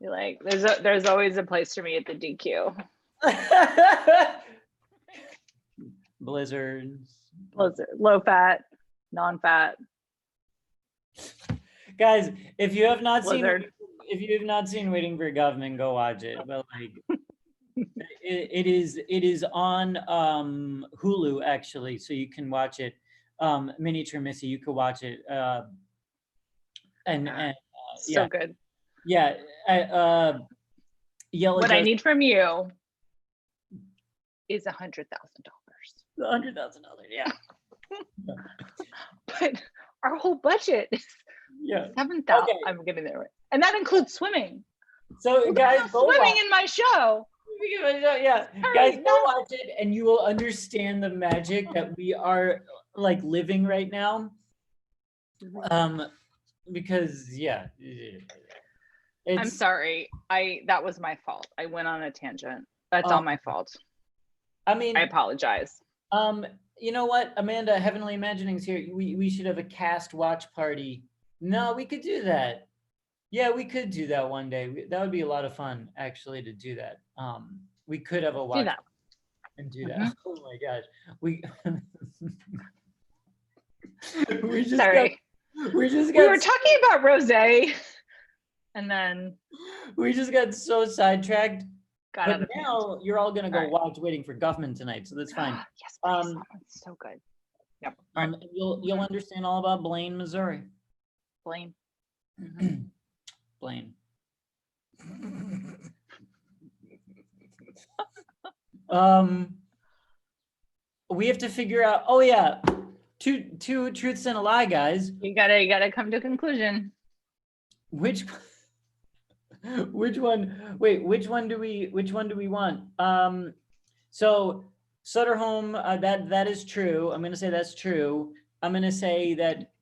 You're like, there's always a place for me at the DQ. Blizzard, low fat, non-fat. Guys, if you have not seen Waiting for Guffman, go watch it. But like, it is on Hulu actually, so you can watch it. Miniature Missy, you could watch it. So good. Yeah. Yellow. What I need from you is $100,000. $100,000, yeah. But our whole budget is $7,000. Okay. I'm getting there, and that includes swimming. So guys, go swimming in my show. Yeah, guys, go watch it, and you will understand the magic that we are like living right now. Because I'm sorry. That was my fault. I went on a tangent. That's all my fault. I mean, I apologize. You know what, Amanda, Heavenly Imaginings here. We should have a cast watch party. No, we could do that. Yeah, we could do that one day. That would be a lot of fun, actually, to do that. We could have a watch and do that. Oh my gosh, we we were talking about Rosé, and then we just got so sidetracked. But now you're all gonna go watch Waiting for Guffman tonight, so that's fine. Yes, please. It's so good. Yep. You'll understand all about Blaine, Missouri. Blame. Blame. We have to figure out. Oh yeah, two truths and a lie, guys. You gotta come to a conclusion. Which one? Wait, which one do we want? So Sutter Home, that is true. I'm gonna say that's true. I'm gonna say that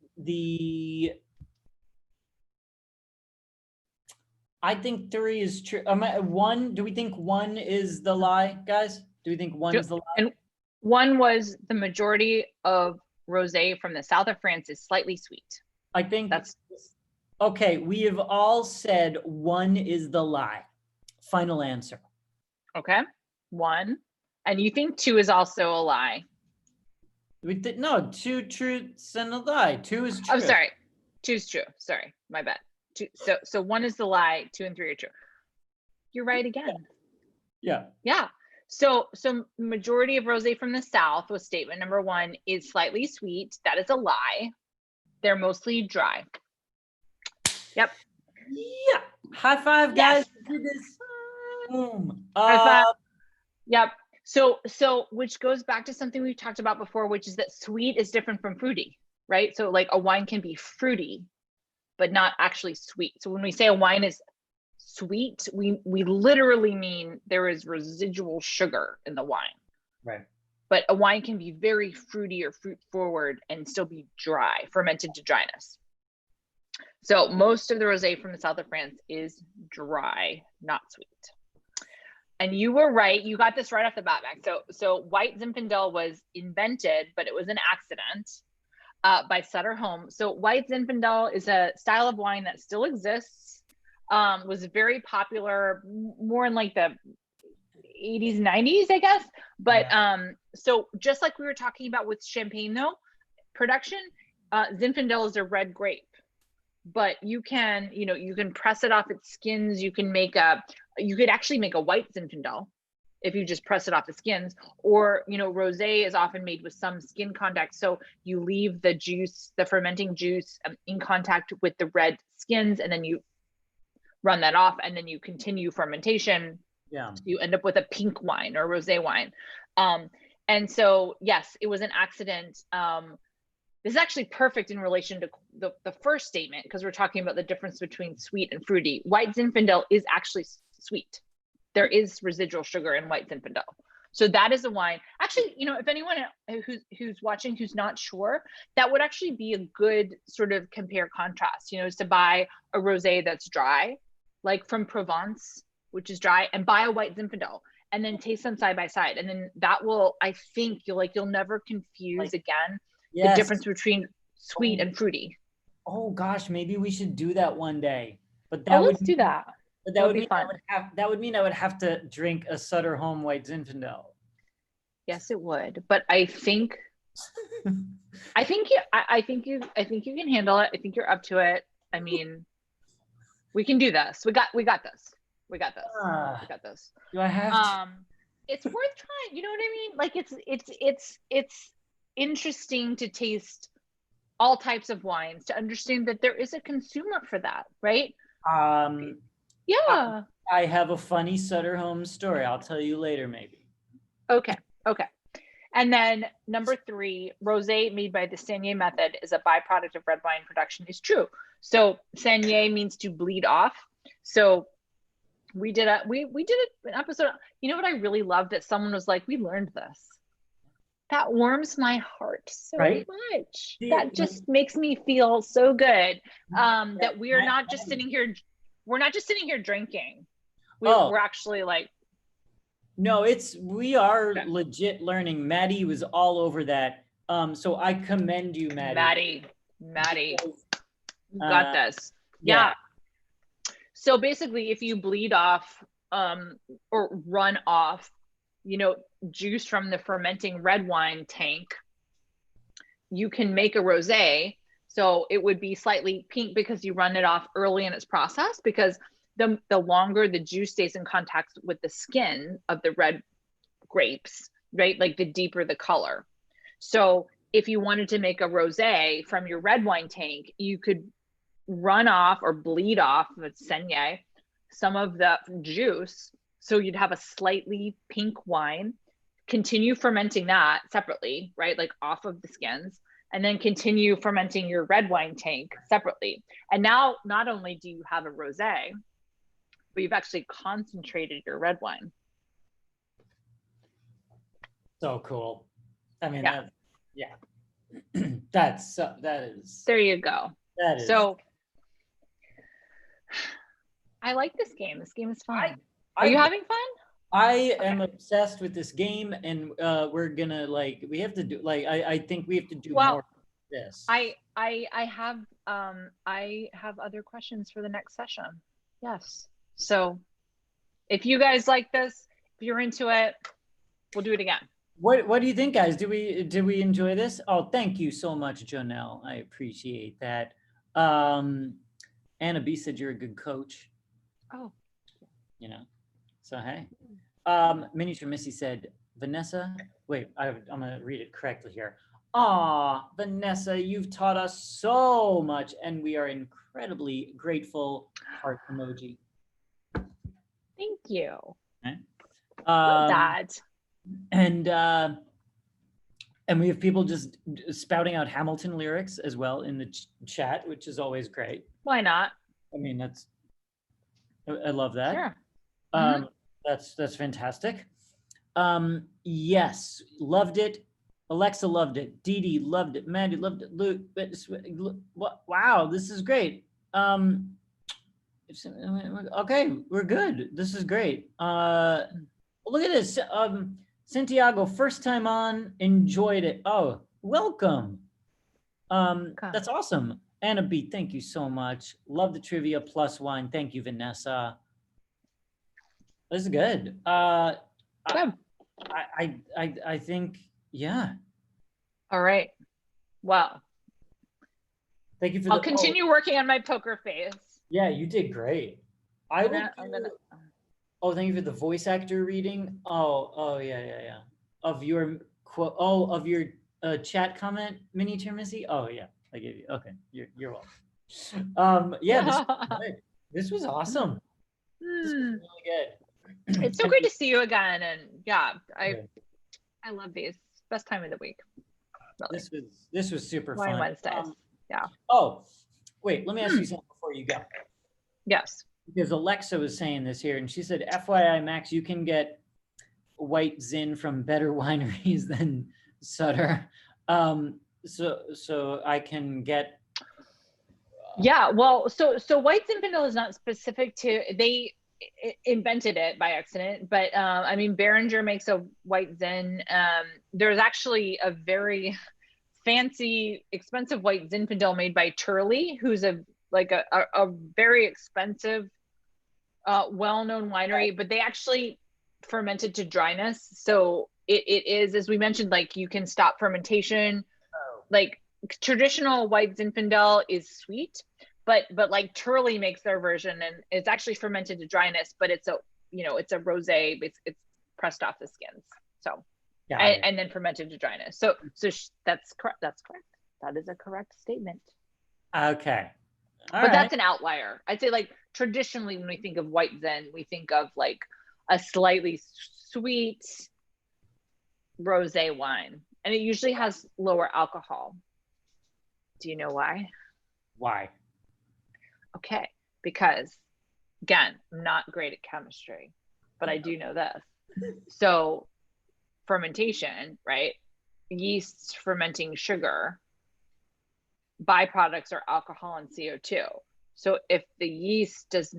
I think 3 is true. 1, do we think 1 is the lie, guys? Do we think 1 is the lie? And 1 was the majority of rosé from the south of France is slightly sweet. I think that's okay. We have all said 1 is the lie. Final answer. Okay, 1. And you think 2 is also a lie? No, 2 truths and a lie. 2 is true. Oh, sorry. 2 is true. Sorry, my bad. 2, so 1 is the lie, 2 and 3 are true. You're right again. Yeah. Yeah. So majority of rosé from the south was statement number 1 is slightly sweet. That is a lie. They're mostly dry. Yep. Yeah. High five, guys. Yes. Do this. Boom. High five. Yep. So which goes back to something we've talked about before, which is that sweet is different from fruity, right? So like a wine can be fruity, but not actually sweet. So when we say a wine is sweet, we literally mean there is residual sugar in the wine. Right. But a wine can be very fruity or fruit forward and still be dry, fermented to dryness. So most of the rosé from the south of France is dry, not sweet. And you were right. You got this right off the bat, Max. So white Zinfandel was invented, but it was an accident by Sutter Home. So white Zinfandel is a style of wine that still exists. Was very popular more in like the 80s, 90s, I guess. But so just like we were talking about with champagne though, production, Zinfandel is a red grape. But you can press it off its skins. You could actually make a white Zinfandel if you just press it off the skins, or, rosé is often made with some skin contact. So you leave the juice, the fermenting juice in contact with the red skins, and then you run that off, and then you continue fermentation. Yeah. You end up with a pink wine or rosé wine. And so, yes, it was an accident. This is actually perfect in relation to the first statement, because we're talking about the difference between sweet and fruity. White Zinfandel is actually sweet. There is residual sugar in white Zinfandel. So that is a wine. Actually, if anyone who's watching who's not sure, that would actually be a good sort of compare contrast, is to buy a rosé that's dry, like from Provence, which is dry, and buy a white Zinfandel, and then taste them side by side. And then that will, I think, you'll never confuse again the difference between sweet and fruity. Oh gosh, maybe we should do that one day. But let's do that. But that would be fun. That would mean I would have to drink a Sutter Home white Zinfandel. Yes, it would. But I think you can handle it. I think you're up to it. I mean, we can do this. We got this. We got this. Do I have to? It's worth trying. You know what I mean? Like it's interesting to taste all types of wines, to understand that there is a consumer for that, right? Yeah. I have a funny Sutter Home story. I'll tell you later, maybe. Okay. And then number 3, rosé made by the Saignée method is a byproduct of red wine production is true. So Saignée means to bleed off. So we did an episode. You know what I really love that someone was like, we learned this. That warms my heart so much. That just makes me feel so good. That we are not just sitting here. We're not just sitting here drinking. We're actually like. No, we are legit learning. Maddie was all over that. So I commend you, Maddie. Maddie, you got this. Yeah. So basically, if you bleed off or run off, juice from the fermenting red wine tank, you can make a rosé. So it would be slightly pink because you run it off early in its process, because the longer the juice stays in contact with the skin of the red grapes, right? Like the deeper the color. So if you wanted to make a rosé from your red wine tank, you could run off or bleed off with Saignée some of the juice. So you'd have a slightly pink wine, continue fermenting that separately, right? Like off of the skins, and then continue fermenting your red wine tank separately. And now not only do you have a rosé, but you've actually concentrated your red wine. So cool. I mean, yeah. That is. There you go. That is. So I like this game. This game is fun. Are you having fun? I am obsessed with this game, and we're gonna we have to do I think we have to do more of this. I have other questions for the next session. Yes. So if you guys like this, if you're into it, we'll do it again. What do you think, guys? Did we enjoy this? Oh, thank you so much, Jonelle. I appreciate that. Anna B said you're a good coach. Oh. You know. So hey. Miniature Missy said, Vanessa, wait, I'm gonna read it correctly here. Aw, Vanessa, you've taught us so much, and we are incredibly grateful. Heart emoji. Thank you. Okay. That. And we have people just spouting out Hamilton lyrics as well in the chat, which is always great. Why not? I mean, I love that. Sure. That's fantastic. Yes, loved it. Alexa loved it. Dee Dee loved it. Mandy loved it. Luke, wow, this is great. Okay, we're good. This is great. Look at this. Santiago, first time on, enjoyed it. Oh, welcome. That's awesome. Anna B, thank you so much. Love the trivia plus wine. Thank you, Vanessa. This is good. I think, yeah. All right. Well, thank you for I'll continue working on my poker face. Yeah, you did great. I'm gonna. Oh, thank you for the voice actor reading. Oh, yeah. Of your quote. Oh, of your chat comment, Miniature Missy. Oh, yeah, I gave you. Okay, you're welcome. Yeah, this was awesome. This was really good. It's so great to see you again, and yeah, I love these. Best time of the week. Really. This was super Wine fun. Wednesdays. Yeah. Oh, wait. Let me ask you something before you go. Yes. Because Alexa was saying this here, and she said, "FYI, Max, you can get white zin from better wineries than Sutter. So I can get." Yeah. Well, so white Zinfandel is not specific to they. Invented it by accident, but I mean, Behringer makes a white zin. There's actually a very fancy, expensive white Zinfandel made by Turley, who's a very expensive, well-known winery, but they actually fermented to dryness. So it is, as we mentioned, like you can stop fermentation. Like traditional white Zinfandel is sweet. But like Turley makes their version, and it's actually fermented to dryness, but it's a rosé. It's pressed off the skins, so and then fermented to dryness. So that's correct. That's correct. That is a correct statement. Okay, but that's an outlier. I'd say like traditionally when we think of white Zin, we think of like a slightly sweet rosé wine, and it usually has lower alcohol. Do you know why? Why? Okay, because again, I'm not great at chemistry, but I do know this. So fermentation, right? Yeasts fermenting sugar, byproducts are alcohol and CO2. So if the yeast is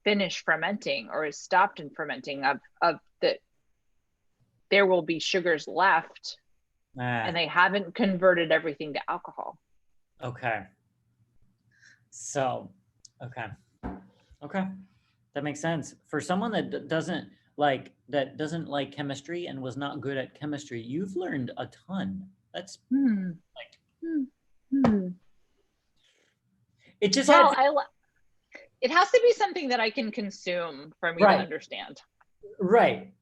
finished fermenting or is stopped in fermenting there will be sugars left and they haven't converted everything to alcohol. Okay. So, okay, that makes sense. For someone that doesn't like chemistry and was not good at chemistry, you've learned a ton. That's it just it has to be something that I can consume for me to understand. Right.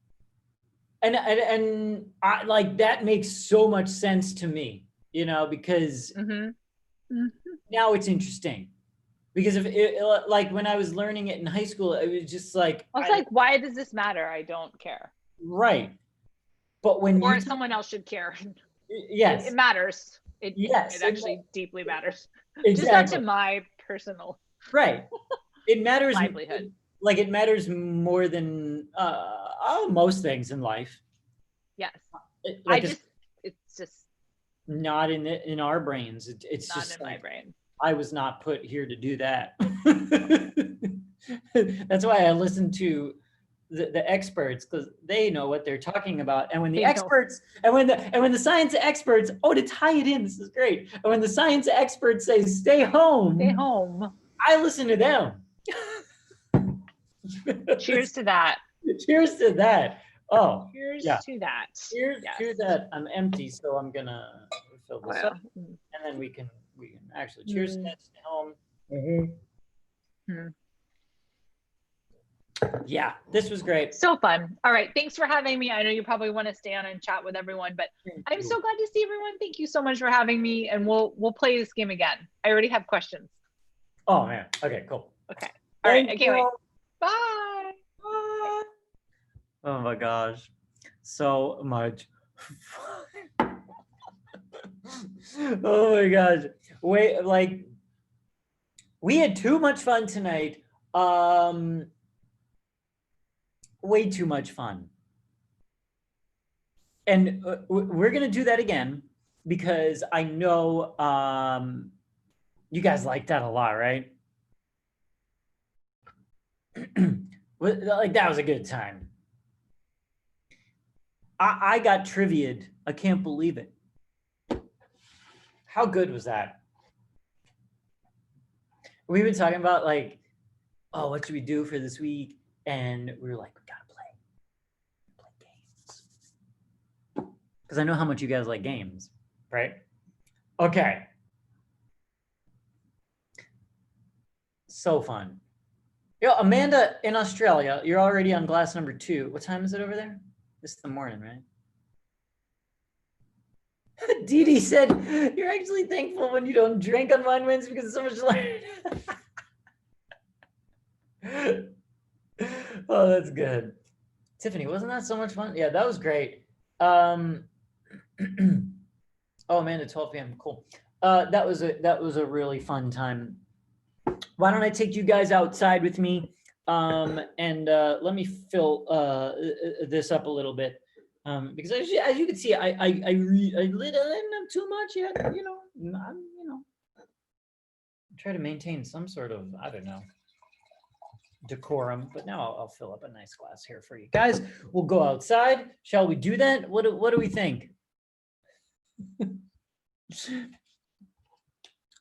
And I like that makes so much sense to me, because now it's interesting. Because if it, like when I was learning it in high school, it was just like I was like, why does this matter? I don't care. Right. But when or someone else should care. Yes. It matters. Yes. It actually deeply matters. Exactly. Just not to my personal It matters livelihood. Like it matters more than most things in life. Yes. Like it's just not in our brains. It's not just in like, my brain. I was not put here to do that. That's why I listen to the experts, because they know what they're talking about. And when the experts and when the science experts, to tie it in, this is great. And when the science experts say stay home, I listen to them. Cheers to that. Cheers to that. Oh, cheers to that. Cheers to that. I'm empty, so I'm gonna fill this up, and then we can actually cheers to that. Stay home. Yeah, this was great. So fun. All right, thanks for having me. I know you probably want to stay on and chat with everyone, but I'm so glad to see everyone. Thank you so much for having me, and we'll play this game again. I already have questions. Oh man. Okay, cool. Okay. All right, I can't wait. Bye. Bye. Oh my gosh. So much fun. Oh my gosh. Wait, like we had too much fun tonight. Way too much fun. And we're going to do that again because I know you guys like that a lot, right? Like that was a good time. I got trivia'd. I can't believe it. How good was that? We've been talking about like, oh, what should we do for this week? And we were like, we gotta play games. Because I know how much you guys like games, right? Okay. So fun. Yo, Amanda in Australia, you're already on glass number 2. What time is it over there? It's the morning, right? Dee Dee said, you're actually thankful when you don't drink on Wine Wednesday because it's so much later. Oh, that's good. Tiffany, wasn't that so much fun? Yeah, that was great. Oh, Amanda, 12 p.m. Cool. That was a really fun time. Why don't I take you guys outside with me? And let me fill this up a little bit. Because as you can see, I lit up too much yet. Try to maintain some sort of, I don't know, decorum. But now I'll fill up a nice glass here for you guys. We'll go outside. Shall we do that? What do we think?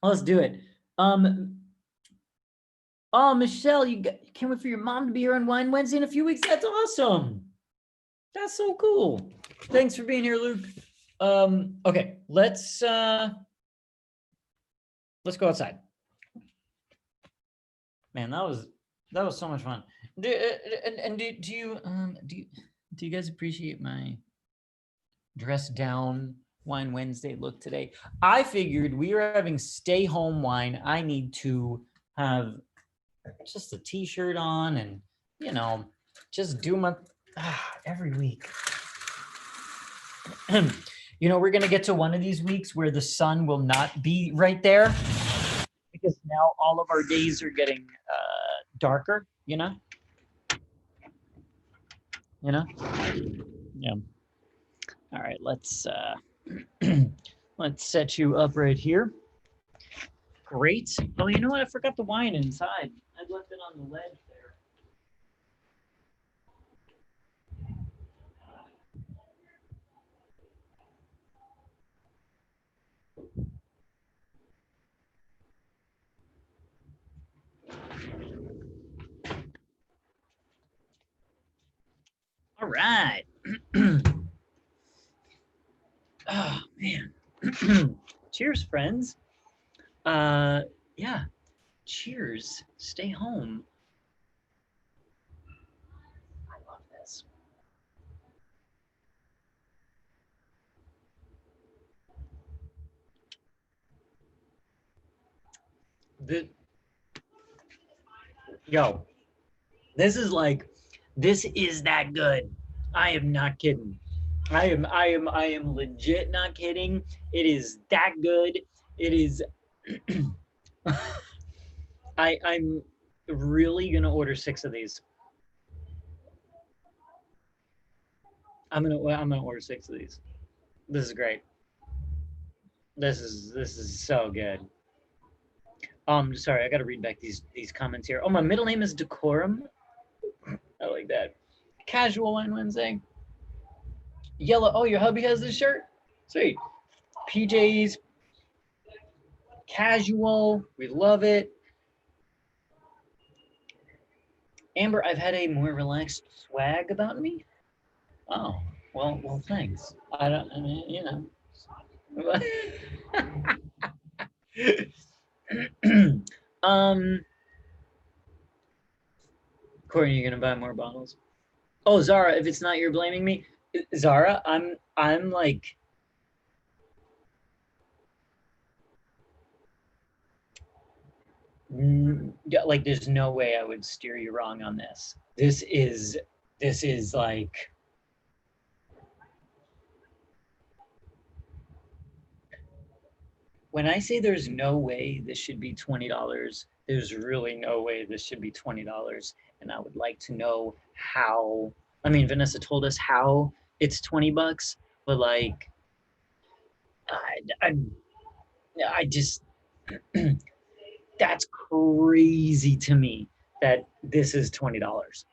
Let's do it. Oh, Michelle, you can't wait for your mom to be here on Wine Wednesday in a few weeks. That's awesome. That's so cool. Thanks for being here, Luke. Okay, let's go outside. Man, that was so much fun. Do you guys appreciate my dress down Wine Wednesday look today? I figured we were having stay home wine. I need to have just a t-shirt on and just do my every week. We're gonna get to one of these weeks where the sun will not be right there because now all of our days are getting darker, yeah. All right, let's let's set you up right here. Great. Oh, you know what? I forgot the wine inside. I left it on the ledge there. All right. Oh, man. Cheers, friends. Yeah. Cheers. Stay home. I love this. The, yo, this is that good. I am not kidding. I am legit not kidding. It is that good. It is. I'm really gonna order 6 of these. I'm gonna order 6 of these. This is great. This is so good. Sorry, I gotta read back these comments here. Oh, my middle name is Decorum. I like that. Casual Wine Wednesday. Yellow. Oh, your hubby has this shirt? Sweet. PJs. Casual. We love it. Amber, I've had a more relaxed swag about me. Oh, well, thanks. I mean, you know. Courtney, you gonna buy more bottles? Oh, Zara, if it's not you're blaming me, Zara, I'm like, like there's no way I would steer you wrong on this. This is like, when I say there's no way this should be $20, there's really no way this should be $20. And I would like to know how. I mean, Vanessa told us how it's $20, but like, I just, that's crazy to me that this is $20.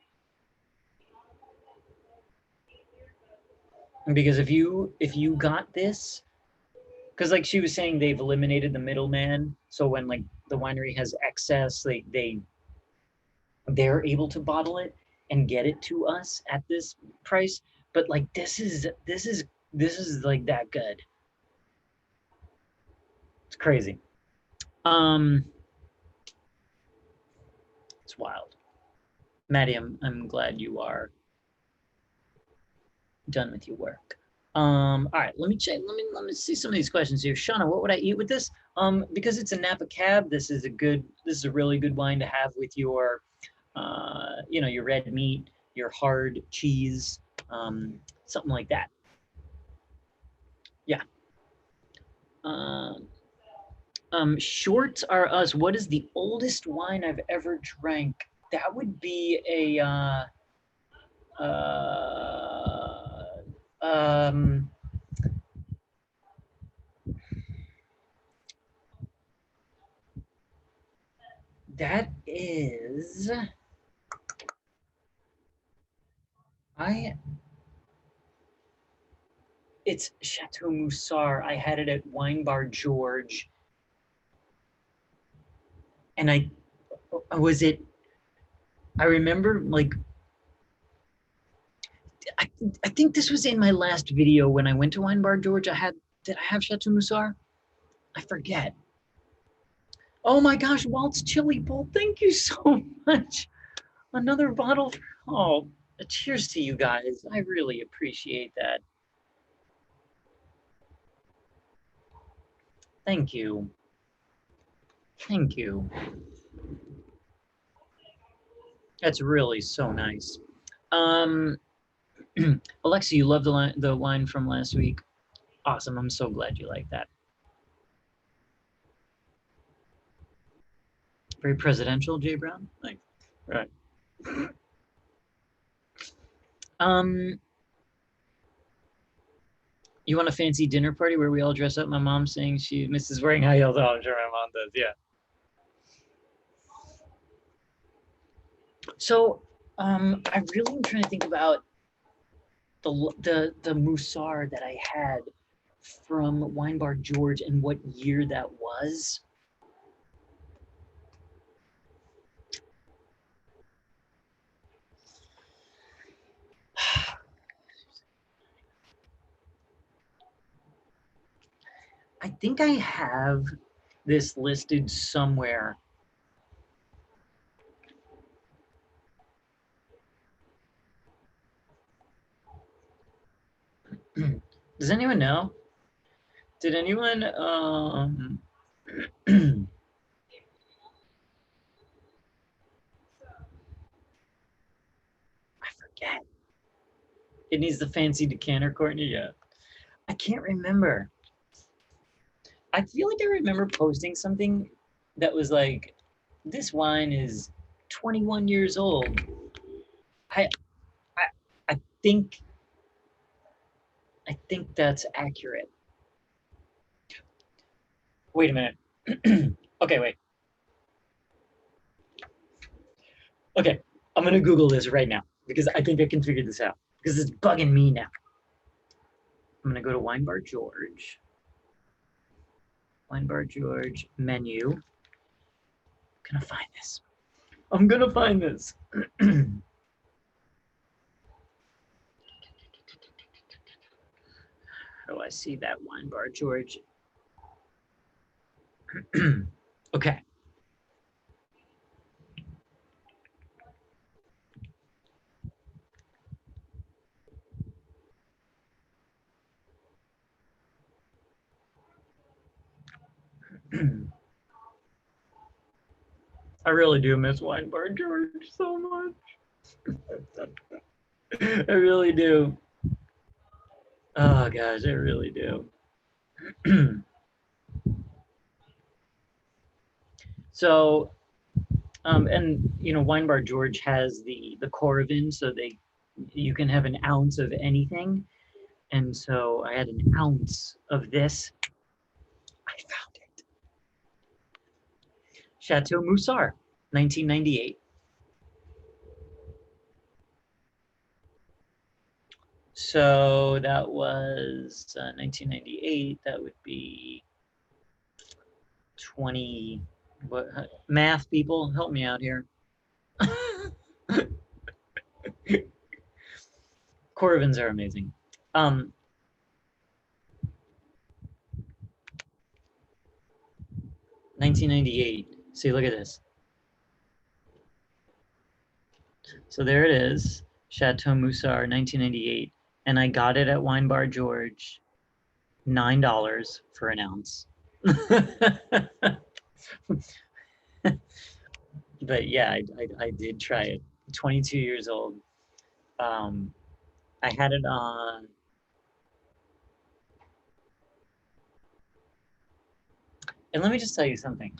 Because if you got this, because like she was saying, they've eliminated the middleman, so when like the winery has excess, they're able to bottle it and get it to us at this price. But like this is like that good. It's crazy. It's wild. Maddie, I'm glad you are done with your work. All right, let me check. Let me see some of these questions here. Shauna, what would I eat with this? Because it's a Napa Cab, this is a really good wine to have with your, your red meat, your hard cheese, something like that. Yeah. Shorts are us. What is the oldest wine I've ever drank? That would be a that is it's Chateau Moussard. I had it at Wine Bar George, and I remember like I think this was in my last video when I went to Wine Bar George. Did I have Chateau Moussard? I forget. Oh my gosh, Walt's Chili Bowl. Thank you so much. Another bottle. Oh, cheers to you guys. I really appreciate that. Thank you. Thank you. That's really so nice. Alexa, you love the wine from last week. Awesome. I'm so glad you like that. Very presidential, Jay Brown. Like, right. You want a fancy dinner party where we all dress up? My mom's saying she misses wearing high heels. Oh, I'm sure my mom does. Yeah. So, I really am trying to think about the Moussard that I had from Wine Bar George and what year that was. I think I have this listed somewhere. Does anyone know? Did anyone Yeah. It needs the fancy decanter, Courtney. Yeah. I can't remember. I feel like I remember posting something that was like, this wine is 21 years old. I I I think that's accurate. Wait a minute. Okay, wait. Okay, I'm gonna Google this right now because I think I can figure this out because it's bugging me now. I'm gonna go to Wine Bar George. Wine Bar George menu. I'm gonna find this. I'm gonna find this. How do I see that Wine Bar George? Okay. I really do miss Wine Bar George so much. I really do. Oh gosh, I really do. So, and Wine Bar George has the Coravin, so you can have an ounce of anything, and so I had an ounce of this. I found it. Chateau Moussard, 1998. So that was 1998. That would be 20. What math people help me out here? Coravins are amazing. 1998. See, look at this. So there it is, Chateau Moussard, 1998, and I got it at Wine Bar George, $9 for an ounce. But yeah, I did try it. 22 years old. I had it on. And let me just tell you something.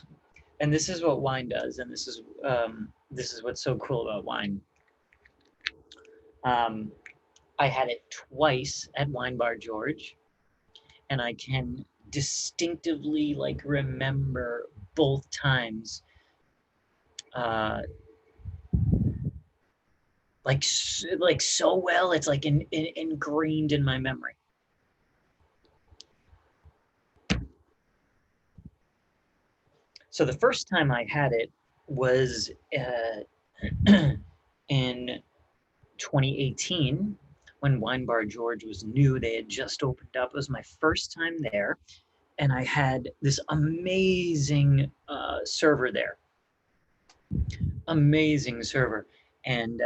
And this is what wine does, and this is what's so cool about wine. I had it twice at Wine Bar George, and I can distinctively remember both times like so well. It's like ingrained in my memory. So the first time I had it was in 2018 when Wine Bar George was new. They had just opened up. It was my first time there, and I had this amazing server there. Amazing server. And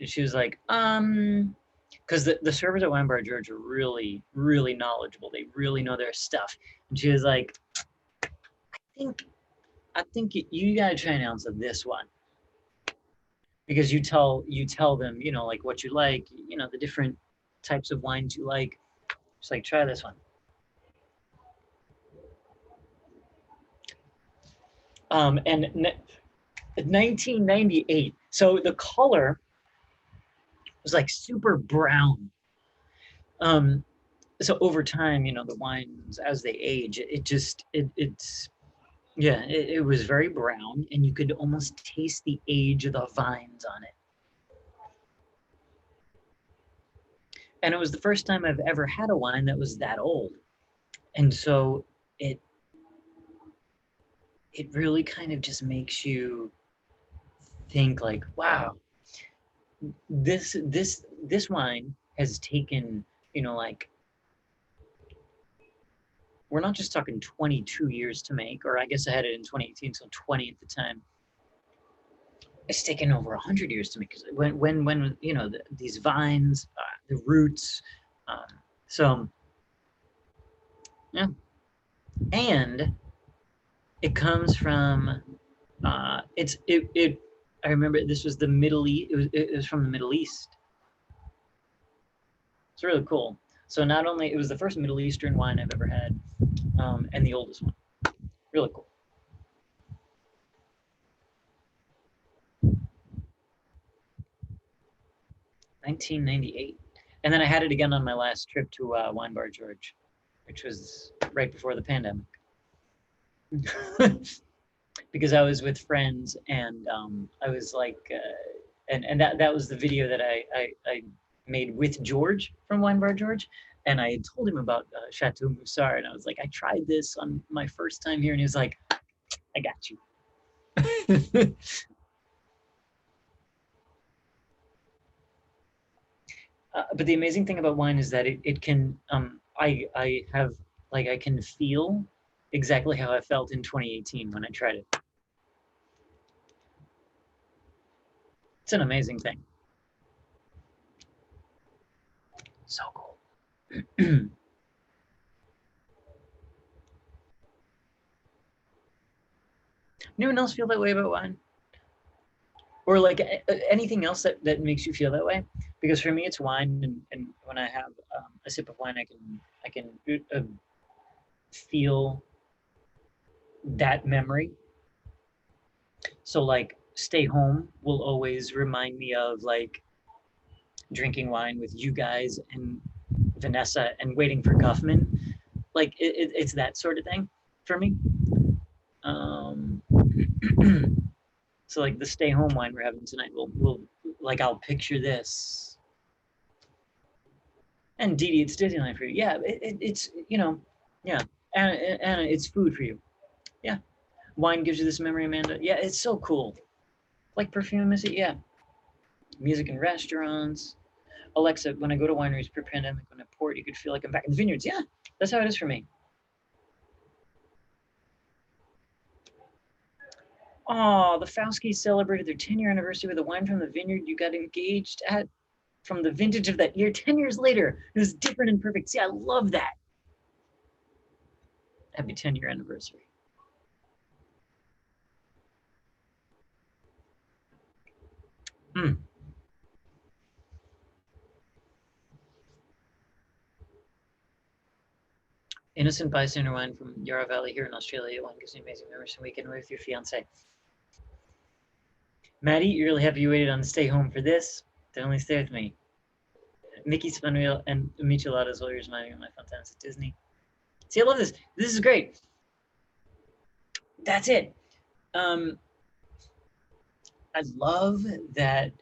she was like, because the servers at Wine Bar George are really, really knowledgeable. They really know their stuff. And she was like, I think you gotta try an ounce of this one. Because you tell them, like what you like, the different types of wines you like. Just like, try this one. And 1998. So the color was like super brown. So over time, the wines as they age, it was very brown, and you could almost taste the age of the vines on it. And it was the first time I've ever had a wine that was that old. And so it really kind of just makes you think like, wow, this wine has taken, we're not just talking 22 years to make, or I guess I had it in 2018, so 20 at the time. It's taken over 100 years to make, because when these vines, the roots, so yeah, and it comes from I remember this was the Middle East. It was from the Middle East. It's really cool. So not only, it was the first Middle Eastern wine I've ever had, and the oldest one. Really cool. $19.98. And then I had it again on my last trip to Wine Bar George, which was right before the pandemic. Because I was with friends, and I was like, and that was the video that I made with George from Wine Bar George, and I had told him about Chateau Moussard, and I was like, I tried this on my first time here, and he was like, I got you. But the amazing thing about wine is that it can, I have, like, I can feel exactly how I felt in 2018 when I tried it. It's an amazing thing. So cool. Anyone else feel that way about wine? Or like anything else that makes you feel that way? Because for me, it's wine, and when I have a sip of wine, I can feel that memory. So like, Stay Home will always remind me of like drinking wine with you guys and Vanessa and waiting for Guffman. Like it's that sort of thing for me. So like the Stay Home wine we're having tonight will like, I'll picture this. And Dee Dee, it's Disneyland for you. Yeah, it's, you know, yeah. Anna, it's food for you. Yeah. Wine gives you this memory, Amanda. Yeah, it's so cool. Like perfume, is it? Yeah. Music in restaurants. Alexa, when I go to wineries pre-pandemic, when I pour it, you could feel like I'm back in the vineyards. Yeah, that's how it is for me. Oh, the Fauskis celebrated their 10-year anniversary with a wine from the vineyard you got engaged at from the vintage of that year. 10 years later, it was different and perfect. See, I love that. Happy 10-year anniversary. Innocent bystander wine from Yarra Valley here in Australia. Wine gives me amazing memories from weekend with your fiance. Maddie, you really happy you waited on the Stay Home for this? Definitely stay with me. Mickey's Fun Wheel and Micheladas while you're smiling at my fun times at Disney. See, I love this. This is great. That's it. I love that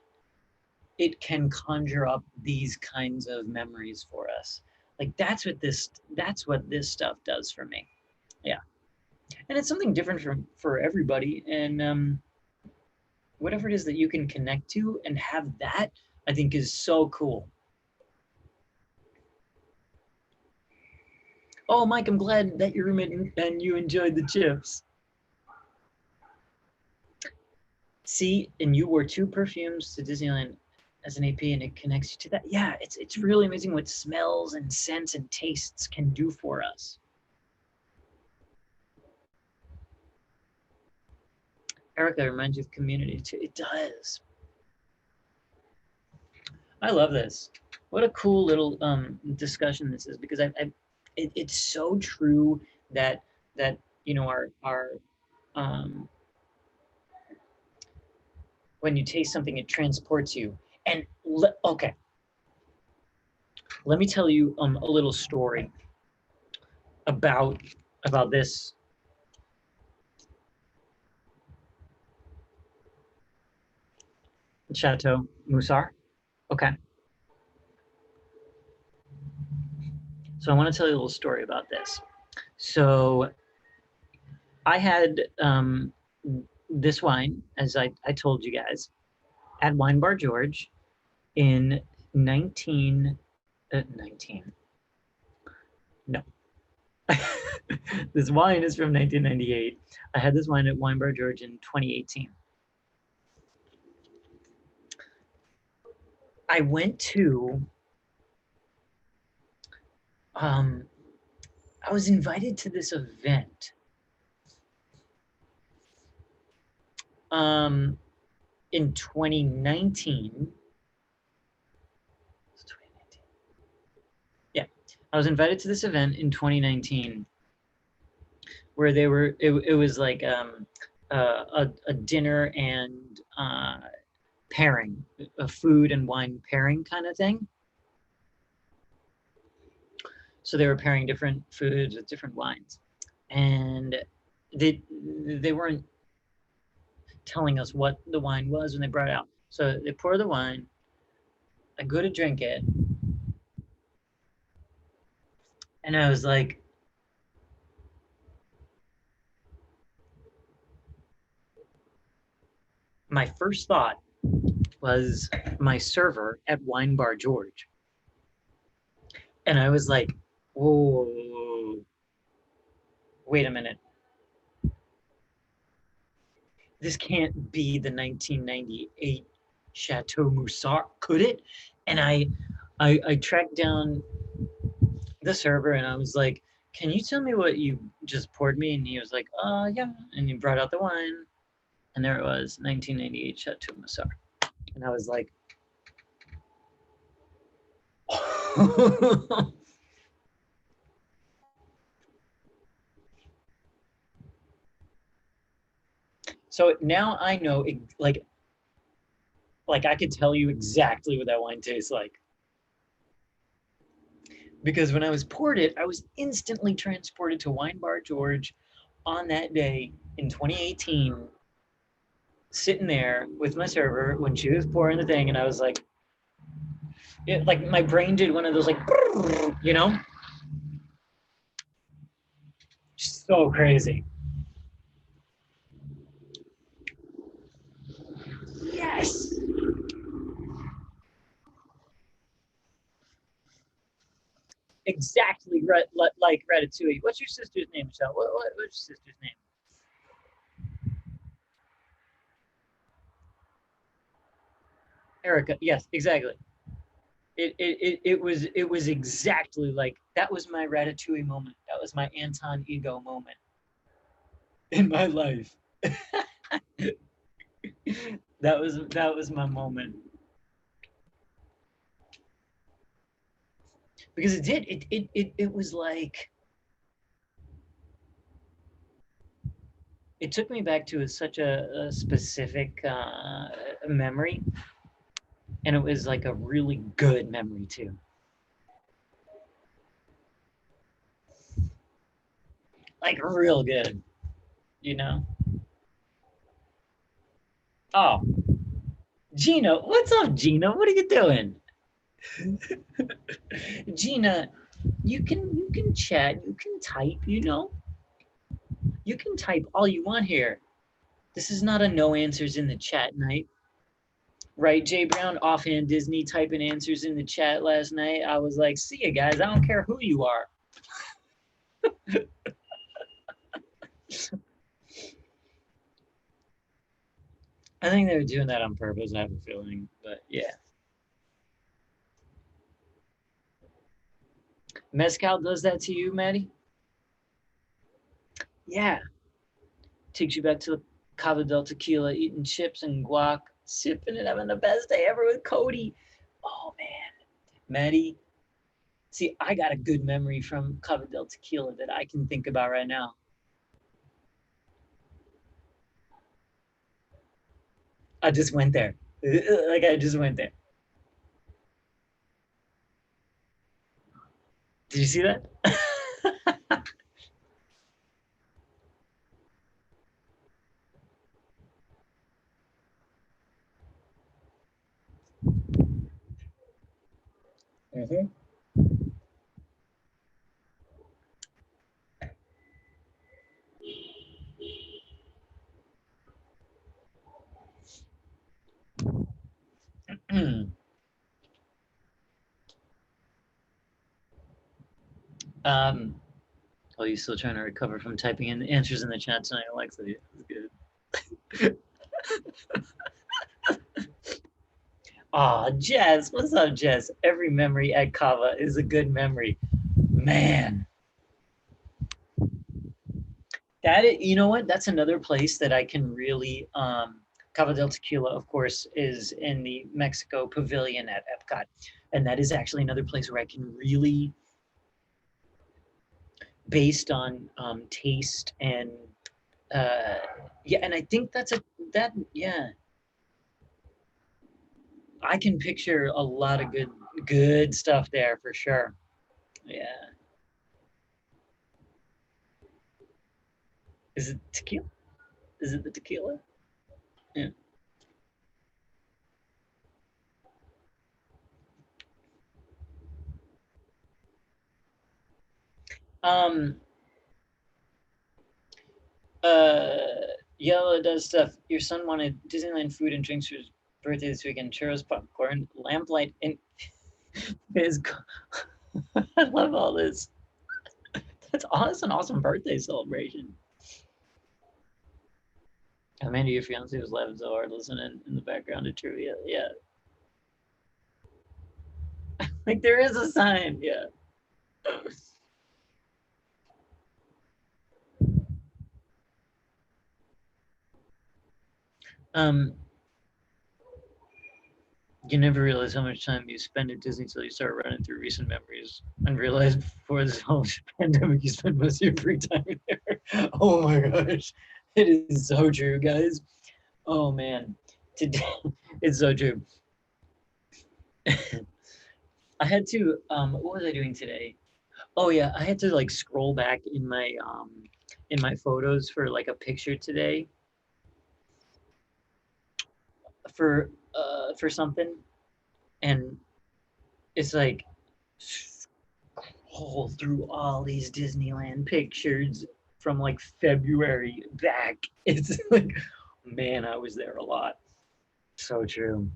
it can conjure up these kinds of memories for us. Like that's what this stuff does for me. Yeah. And it's something different for everybody. And whatever it is that you can connect to and have that, I think is so cool. Oh, Mike, I'm glad that your roommate and you enjoyed the chips. See, and you wore 2 perfumes to Disneyland as an AP, and it connects you to that. Yeah, it's really amazing what smells and scents and tastes can do for us. Erica reminds you of community too. It does. I love this. What a cool little discussion this is, because it's so true that you know our when you taste something, it transports you. And okay, let me tell you a little story about this. Chateau Moussard. Okay. So I want to tell you a little story about this. So I had this wine, as I told you guys, at Wine Bar George in 19. No. This wine is from 1998. I had this wine at Wine Bar George in 2018. I went to, I was invited to this event in 2019. I was invited to this event in 2019 where they were, it was like a dinner and pairing, a food and wine pairing kind of thing. So they were pairing different foods with different wines. And they weren't telling us what the wine was when they brought it out. So they pour the wine, I go to drink it, and I was like, my first thought was my server at Wine Bar George. And I was like, whoa, wait a minute. This can't be the 1998 Chateau Moussard, could it? And I tracked down the server and I was like, can you tell me what you just poured me? And he was like, yeah. And he brought out the wine. And there it was, 1998 Chateau Moussard. And I was like, so now I know, like I could tell you exactly what that wine tastes like. Because when I was poured it, I was instantly transported to Wine Bar George on that day in 2018, sitting there with my server when she was pouring the thing, and I was like, like my brain did one of those like, you know? So crazy. Yes. Exactly like Ratatouille. What's your sister's name, Michelle? What's your sister's name? Erica. Yes, exactly. It was exactly like that was my Ratatouille moment. That was my Anton Ego moment in my life. that was my moment. Because it was like it took me back to such a specific memory, and it was like a really good memory too. Like real good, you know? Oh, Gina, what's up, Gina? What are you doing? Gina, you can chat, you can type, you know? You can type all you want here. This is not a no answers in the chat night. Right, Jay Brown, offhand Disney typing answers in the chat last night. I was like, see you guys, I don't care who you are. I think they were doing that on purpose, I have a feeling, but yeah. Mezcal does that to you, Maddie? Yeah. Takes you back to the Cabo del Tequila, eating chips and guac, sipping and having the best day ever with Cody. Oh, man. Maddie, see, I got a good memory from Cabo del Tequila that I can think about right now. I just went there. Like, I just went there. Did you see that? Mm-hmm. Oh, you still trying to recover from typing in the answers in the chat tonight, Alexa? Good. Aw, Jess, what's up, Jess? Every memory at Kava is a good memory. Man. You know what? That's another place that I can really, Cava del Tequila, of course, is in the Mexico Pavilion at Epcot. And that is actually another place where I can really based on taste and yeah, and I think yeah, I can picture a lot of good stuff there for sure. Yeah. Is it tequila? Is it the tequila? Yeah. Um, uh, Yellow does stuff. Your son wanted Disneyland food and drinks for his birthday this weekend. Churros, popcorn, lamplight, and his. I love all this. That's an awesome birthday celebration. Amanda, your fiance was laughing so hard listening in the background to trivia. Yeah. Like there is a sign. Yeah. Um, you never realize how much time you spend at Disney until you start running through recent memories and realize before this whole pandemic you spent most of your free time there. Oh my gosh. It is so true, guys. Oh man. Today it's so true. I had to what was I doing today? Oh yeah, I had to like scroll back in my photos for like a picture today for something, and it's like scroll through all these Disneyland pictures from like February back. It's like, man, I was there a lot. So true.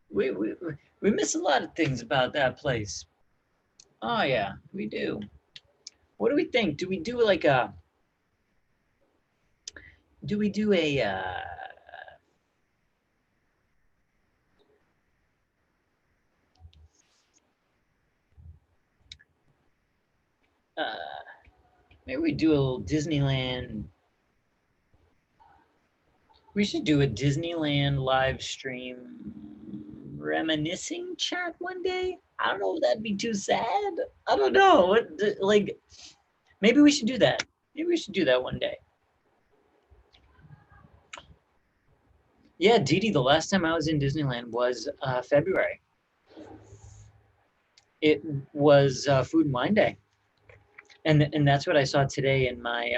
We miss a lot of things about that place. Oh yeah, we do. What do we think? Do we do like a? Do we do a? Uh, Maybe we do a little Disneyland. We should do a Disneyland live stream reminiscing chat one day. I don't know if that'd be too sad. I don't know. Like, maybe we should do that. Maybe we should do that one day. Yeah, Dee, the last time I was in Disneyland was February. It was Food and Wine Day, and that's what I saw today in my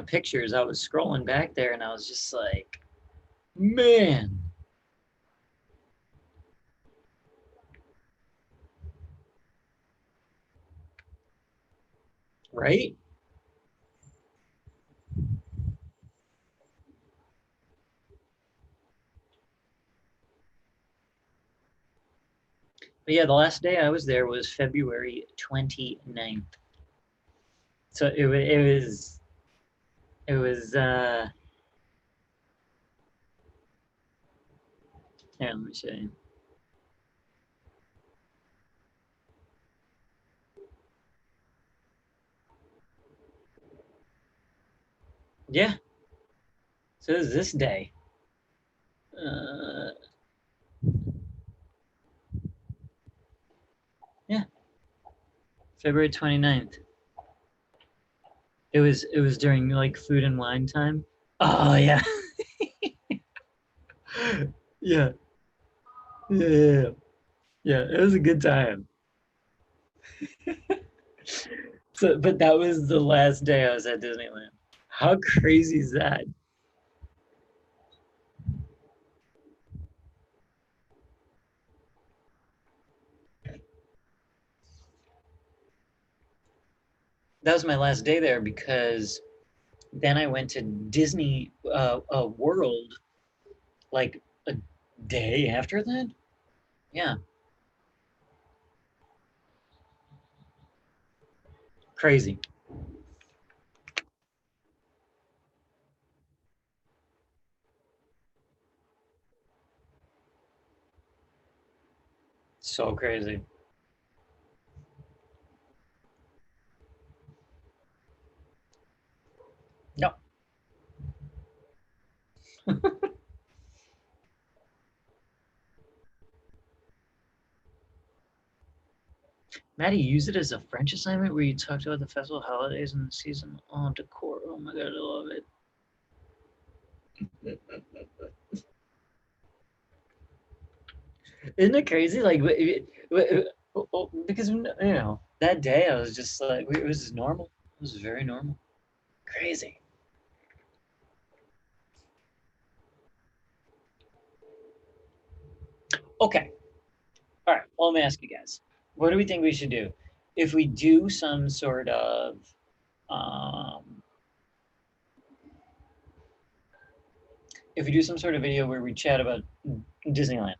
pictures. I was scrolling back there, and I was just like, man. Right? But yeah, the last day I was there was February 29th. So it was here, let me show you. Yeah. So it was this day. Yeah. February 29th. It was during like food and wine time. Oh yeah. Yeah. Yeah. Yeah. It was a good time. So but that was the last day I was at Disneyland. How crazy is that? That was my last day there because then I went to Disney World like a day after that. Yeah, crazy. So crazy. No. Maddie, use it as a French assignment where you talked about the festival holidays and the season on decor. Oh my god, I love it. Isn't it crazy? Like, because, you know, that day I was just like, it was normal. It was very normal. Crazy. Okay. All right. Well, let me ask you guys. What do we think we should do? If we do some sort of if we do some sort of video where we chat about Disneyland.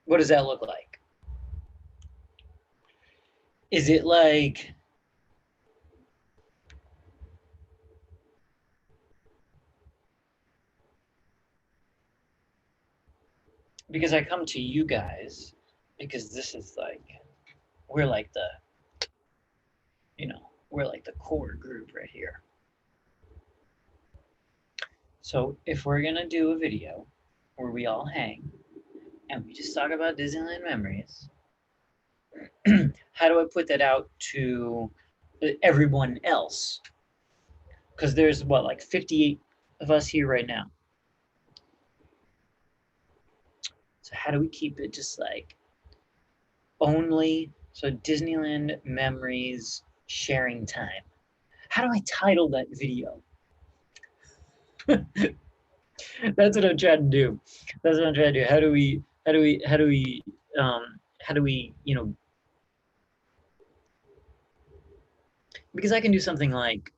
What does that look like? Is it like because I come to you guys because this is like we're like the we're like the core group right here. So if we're gonna do a video where we all hang and we just talk about Disneyland memories, how do I put that out to everyone else? Because there's what, like 58 of us here right now. So how do we keep it just like only so Disneyland memories sharing time? How do I title that video? That's what I'm trying to do. That's what I'm trying to do. How do we because I can do something like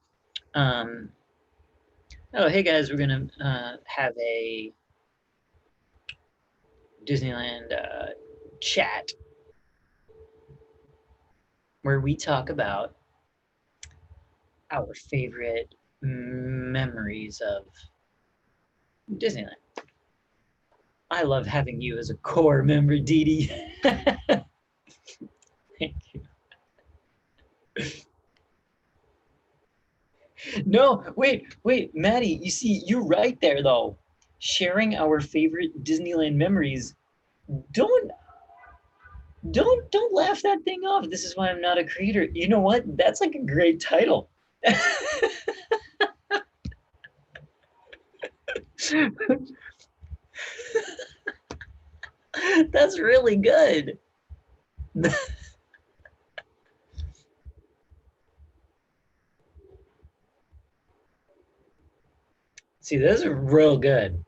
oh, hey guys, we're gonna have a Disneyland chat where we talk about our favorite memories of Disneyland. I love having you as a core member, Dee Dee. Thank you. No, wait, Maddie, you see, you're right there though. Sharing our favorite Disneyland memories. Don't laugh that thing off. This is why I'm not a creator. You know what? That's like a great title. That's really good. See, those are real good.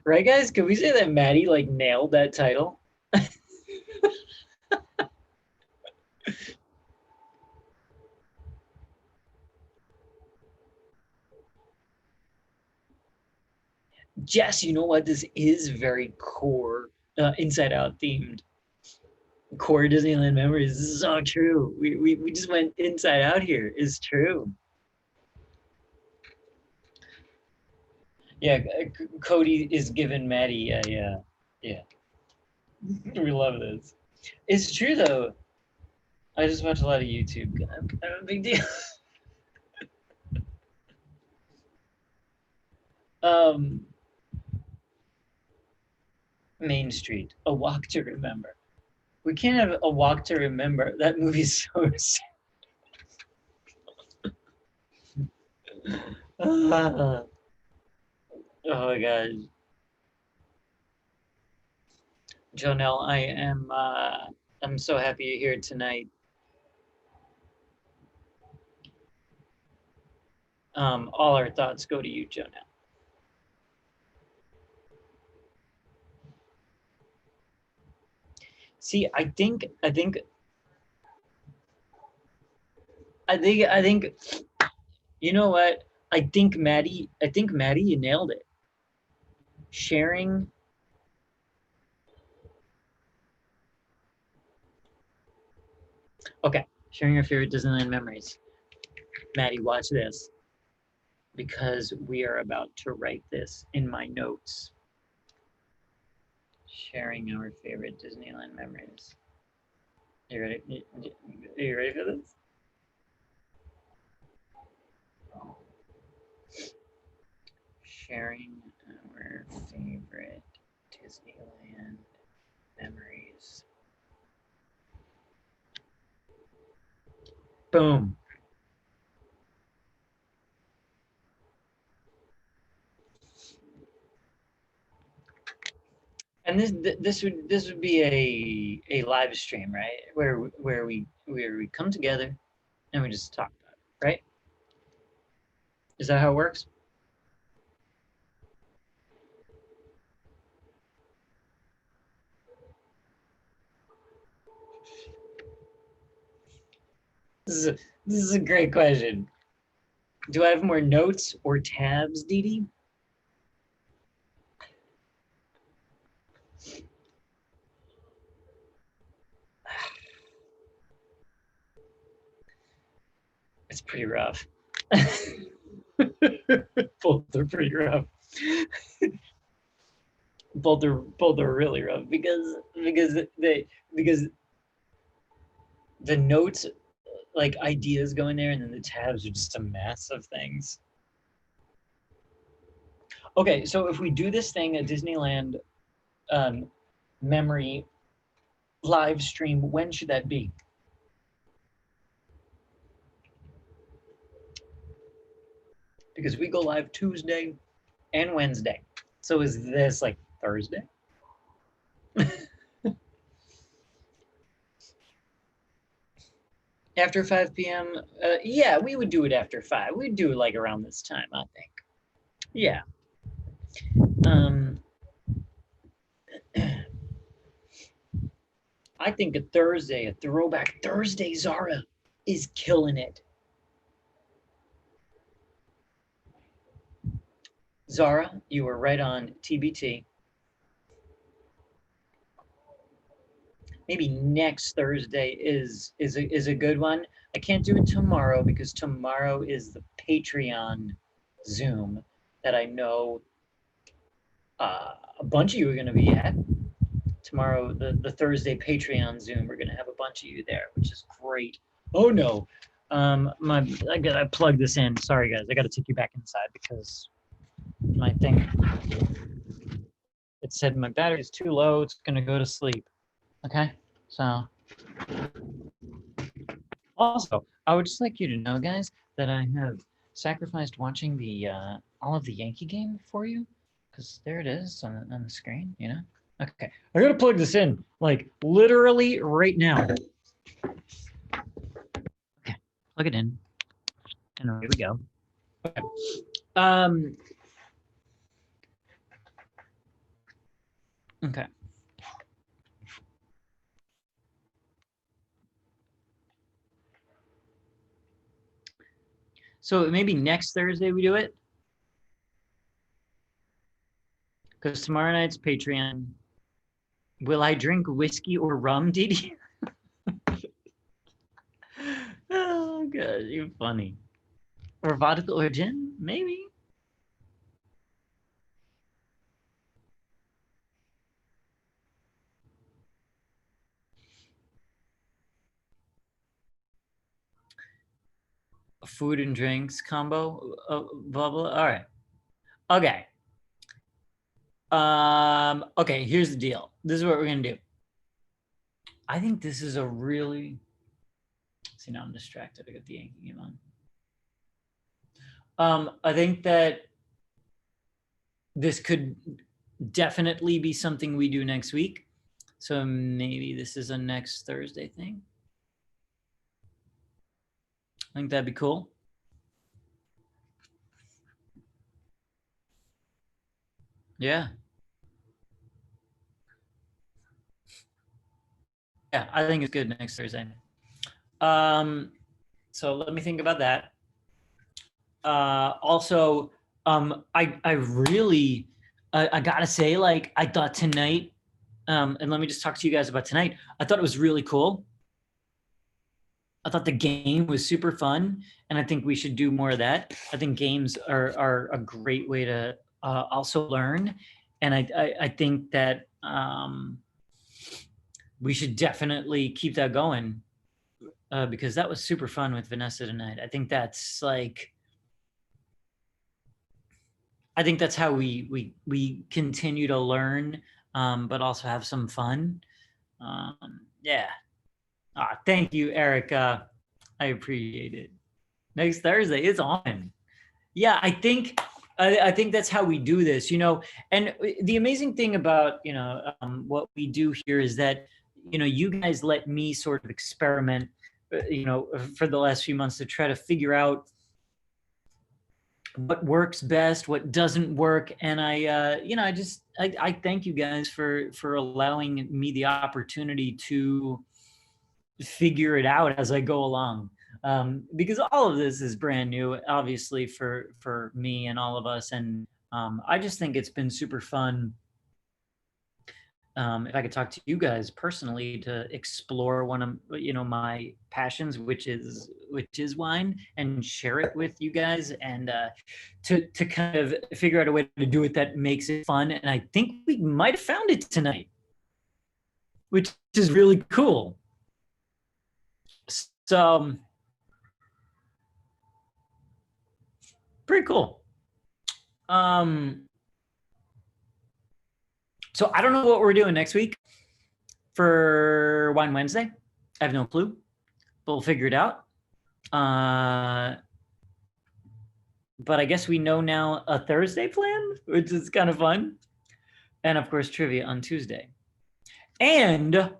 Right, guys? Can we say that Maddie like nailed that title? Jess, you know what? This is very core, Inside Out themed. Core Disneyland memories. This is so true. We just went inside out here. It's true. Yeah, Cody is giving Maddie a yeah. We love this. It's true though. I just watch a lot of YouTube. I'm a big deal. Main Street, A Walk to Remember. We can't have A Walk to Remember. That movie's so sad. Oh my gosh. Jonelle, I'm so happy you're here tonight. All our thoughts go to you, Jonelle. See, I think, you know what? I think Maddie, you nailed it. Sharing. Okay, Sharing our favorite Disneyland memories. Maddie, watch this, because we are about to write this in my notes. Sharing our favorite Disneyland memories. You ready? Are you ready for this? Sharing our favorite Disneyland memories. Boom. And this would be a live stream, right? Where we come together and we just talk about it, right? Is that how it works? This is a great question. Do I have more notes or tabs, Dee Dee? It's pretty rough. Both are pretty rough. both are really rough because the notes, like, ideas go in there, and then the tabs are just a mess of things. Okay, so if we do this thing at Disneyland memory live stream, when should that be? Because we go live Tuesday and Wednesday. So is this like Thursday? After 5 p.m.? Yeah, we would do it after 5. We'd do it like around this time, I think. Yeah. I think a Thursday, a throwback Thursday Zara is killing it. Zara, you were right on TBT. Maybe next Thursday is a good one. I can't do it tomorrow because tomorrow is the Patreon Zoom that I know a bunch of you are going to be at. Tomorrow, the Thursday Patreon Zoom, we're going to have a bunch of you there, which is great. Oh no, I gotta plug this in. Sorry guys, I gotta take you back inside because my thing, it said my battery is too low. It's gonna go to sleep. Okay, so also I would just like you to know, guys, that I have sacrificed watching the all of the Yankee game for you, because there it is on the screen, you know. Okay, I gotta plug this in, like, literally right now. Okay, plug it in, and away we go. Okay. Okay. So maybe next Thursday we do it, because tomorrow night's Patreon. Will I drink whiskey or rum, Didi? Oh god, you're funny. Or vodka or gin, maybe. A food and drinks combo, blah blah. All right. Okay. Okay, here's the deal. This is what we're gonna do. I think this is a really, see, now I'm distracted. I got the Yankee game on. I think that this could definitely be something we do next week. So maybe this is a next Thursday thing. I think that'd be cool. Yeah. Yeah, I think it's good next Thursday. So let me think about that. Also, I really, I gotta say, like, I thought tonight, and let me just talk to you guys about tonight. I thought it was really cool. I thought the game was super fun, and I think we should do more of that. I think games are a great way to also learn, and I think that we should definitely keep that going because that was super fun with Vanessa tonight. I think that's how we continue to learn, but also have some fun. Yeah. Thank you, Erica. I appreciate it. Next Thursday, it's on. Yeah, I think that's how we do this, and the amazing thing about, what we do here is that, you guys let me sort of experiment, for the last few months to try to figure out what works best, what doesn't work. And I thank you guys for allowing me the opportunity to figure it out as I go along. Because all of this is brand new, obviously, for me and all of us. And I just think it's been super fun. If I could talk to you guys personally, to explore one of my passions, which is wine, and share it with you guys, and to kind of figure out a way to do it that makes it fun. And I think we might have found it tonight, which is really cool. So pretty cool. So I don't know what we're doing next week for Wine Wednesday. I have no clue, but we'll figure it out. But I guess we know now a Thursday plan, which is kind of fun. And of course, trivia on Tuesday. And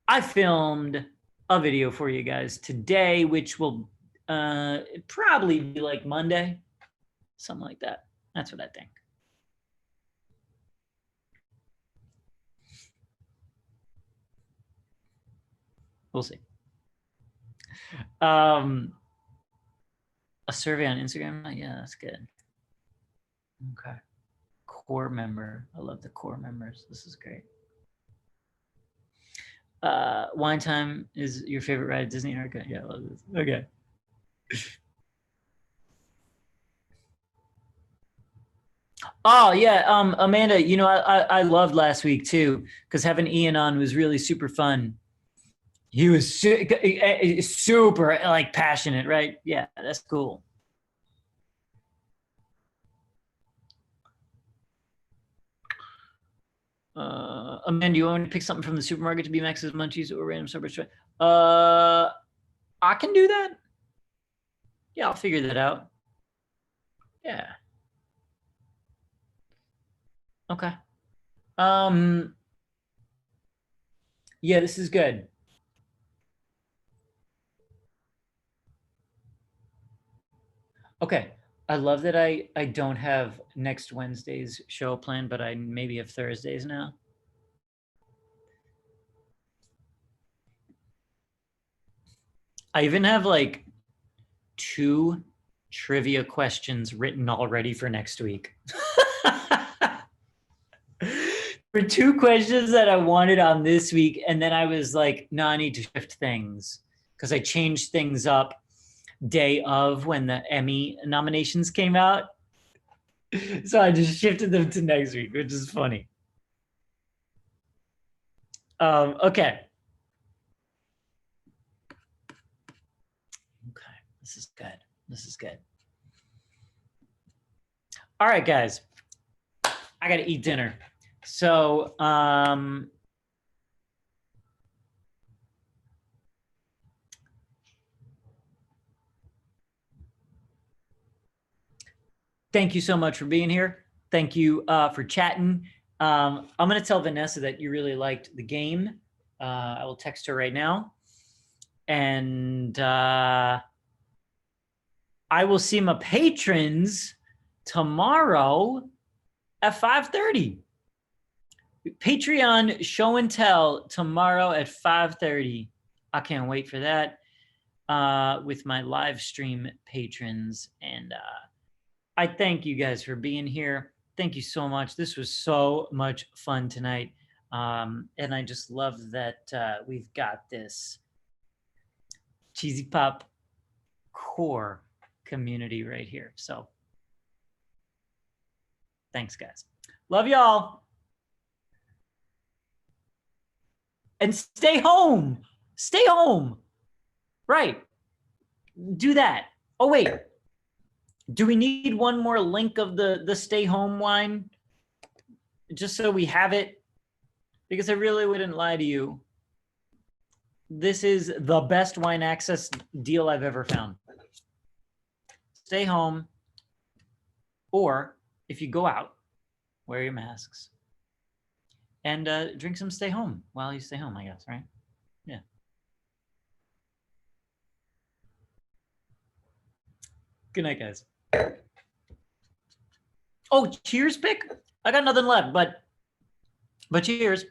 I filmed a video for you guys today, which will probably be like Monday, something like that. That's what I think. We'll see. A survey on Instagram? Yeah, that's good. Okay. Core member. I love the core members. This is great. Wine Time is your favorite ride at Disney? Okay, yeah, I love this. Okay. Oh yeah, Amanda, I loved last week too, because having Ian on was really super fun. He was super like passionate, right? Yeah, that's cool. Amanda, you want me to pick something from the supermarket to be Max's Munchies or random Subway? I can do that. Yeah, I'll figure that out. Yeah. Okay. Yeah, this is good. Okay. I love that I don't have next Wednesday's show planned, but I maybe have Thursdays now. I even have like 2 trivia questions written already for next week. For 2 questions that I wanted on this week, and then I was like, no, I need to shift things because I changed things up day of when the Emmy nominations came out. So I just shifted them to next week, which is funny. Okay. Okay, this is good. This is good. All right, guys. I gotta eat dinner. So thank you so much for being here. Thank you for chatting. I'm going to tell Vanessa that you really liked the game. I will text her right now. And I will see my patrons tomorrow at 5:30. Patreon show and tell tomorrow at 5:30. I can't wait for that with my live stream patrons. And I thank you guys for being here. Thank you so much. This was so much fun tonight. And I just love that we've got this Cheesy Pop core community right here. So thanks, guys. Love y'all. And stay home. Stay home. Right. Do that. Oh, wait. Do we need one more link of the stay home wine? Just so we have it? Because I really wouldn't lie to you. This is the best wine access deal I've ever found. Stay home. Or if you go out, wear your masks. And drink some stay home while you stay home, I guess, right? Yeah. Good night, guys. Oh, cheers, pick? I got nothing left, but cheers.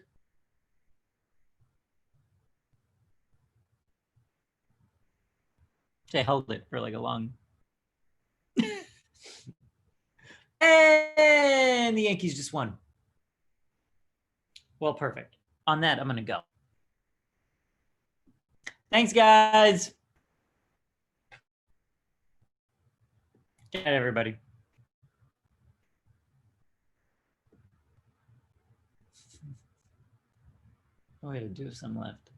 I held it for like a long. And the Yankees just won. Well, perfect. On that, I'm going to go. Thanks, guys. Good night, everybody. Oh, I got to do some left.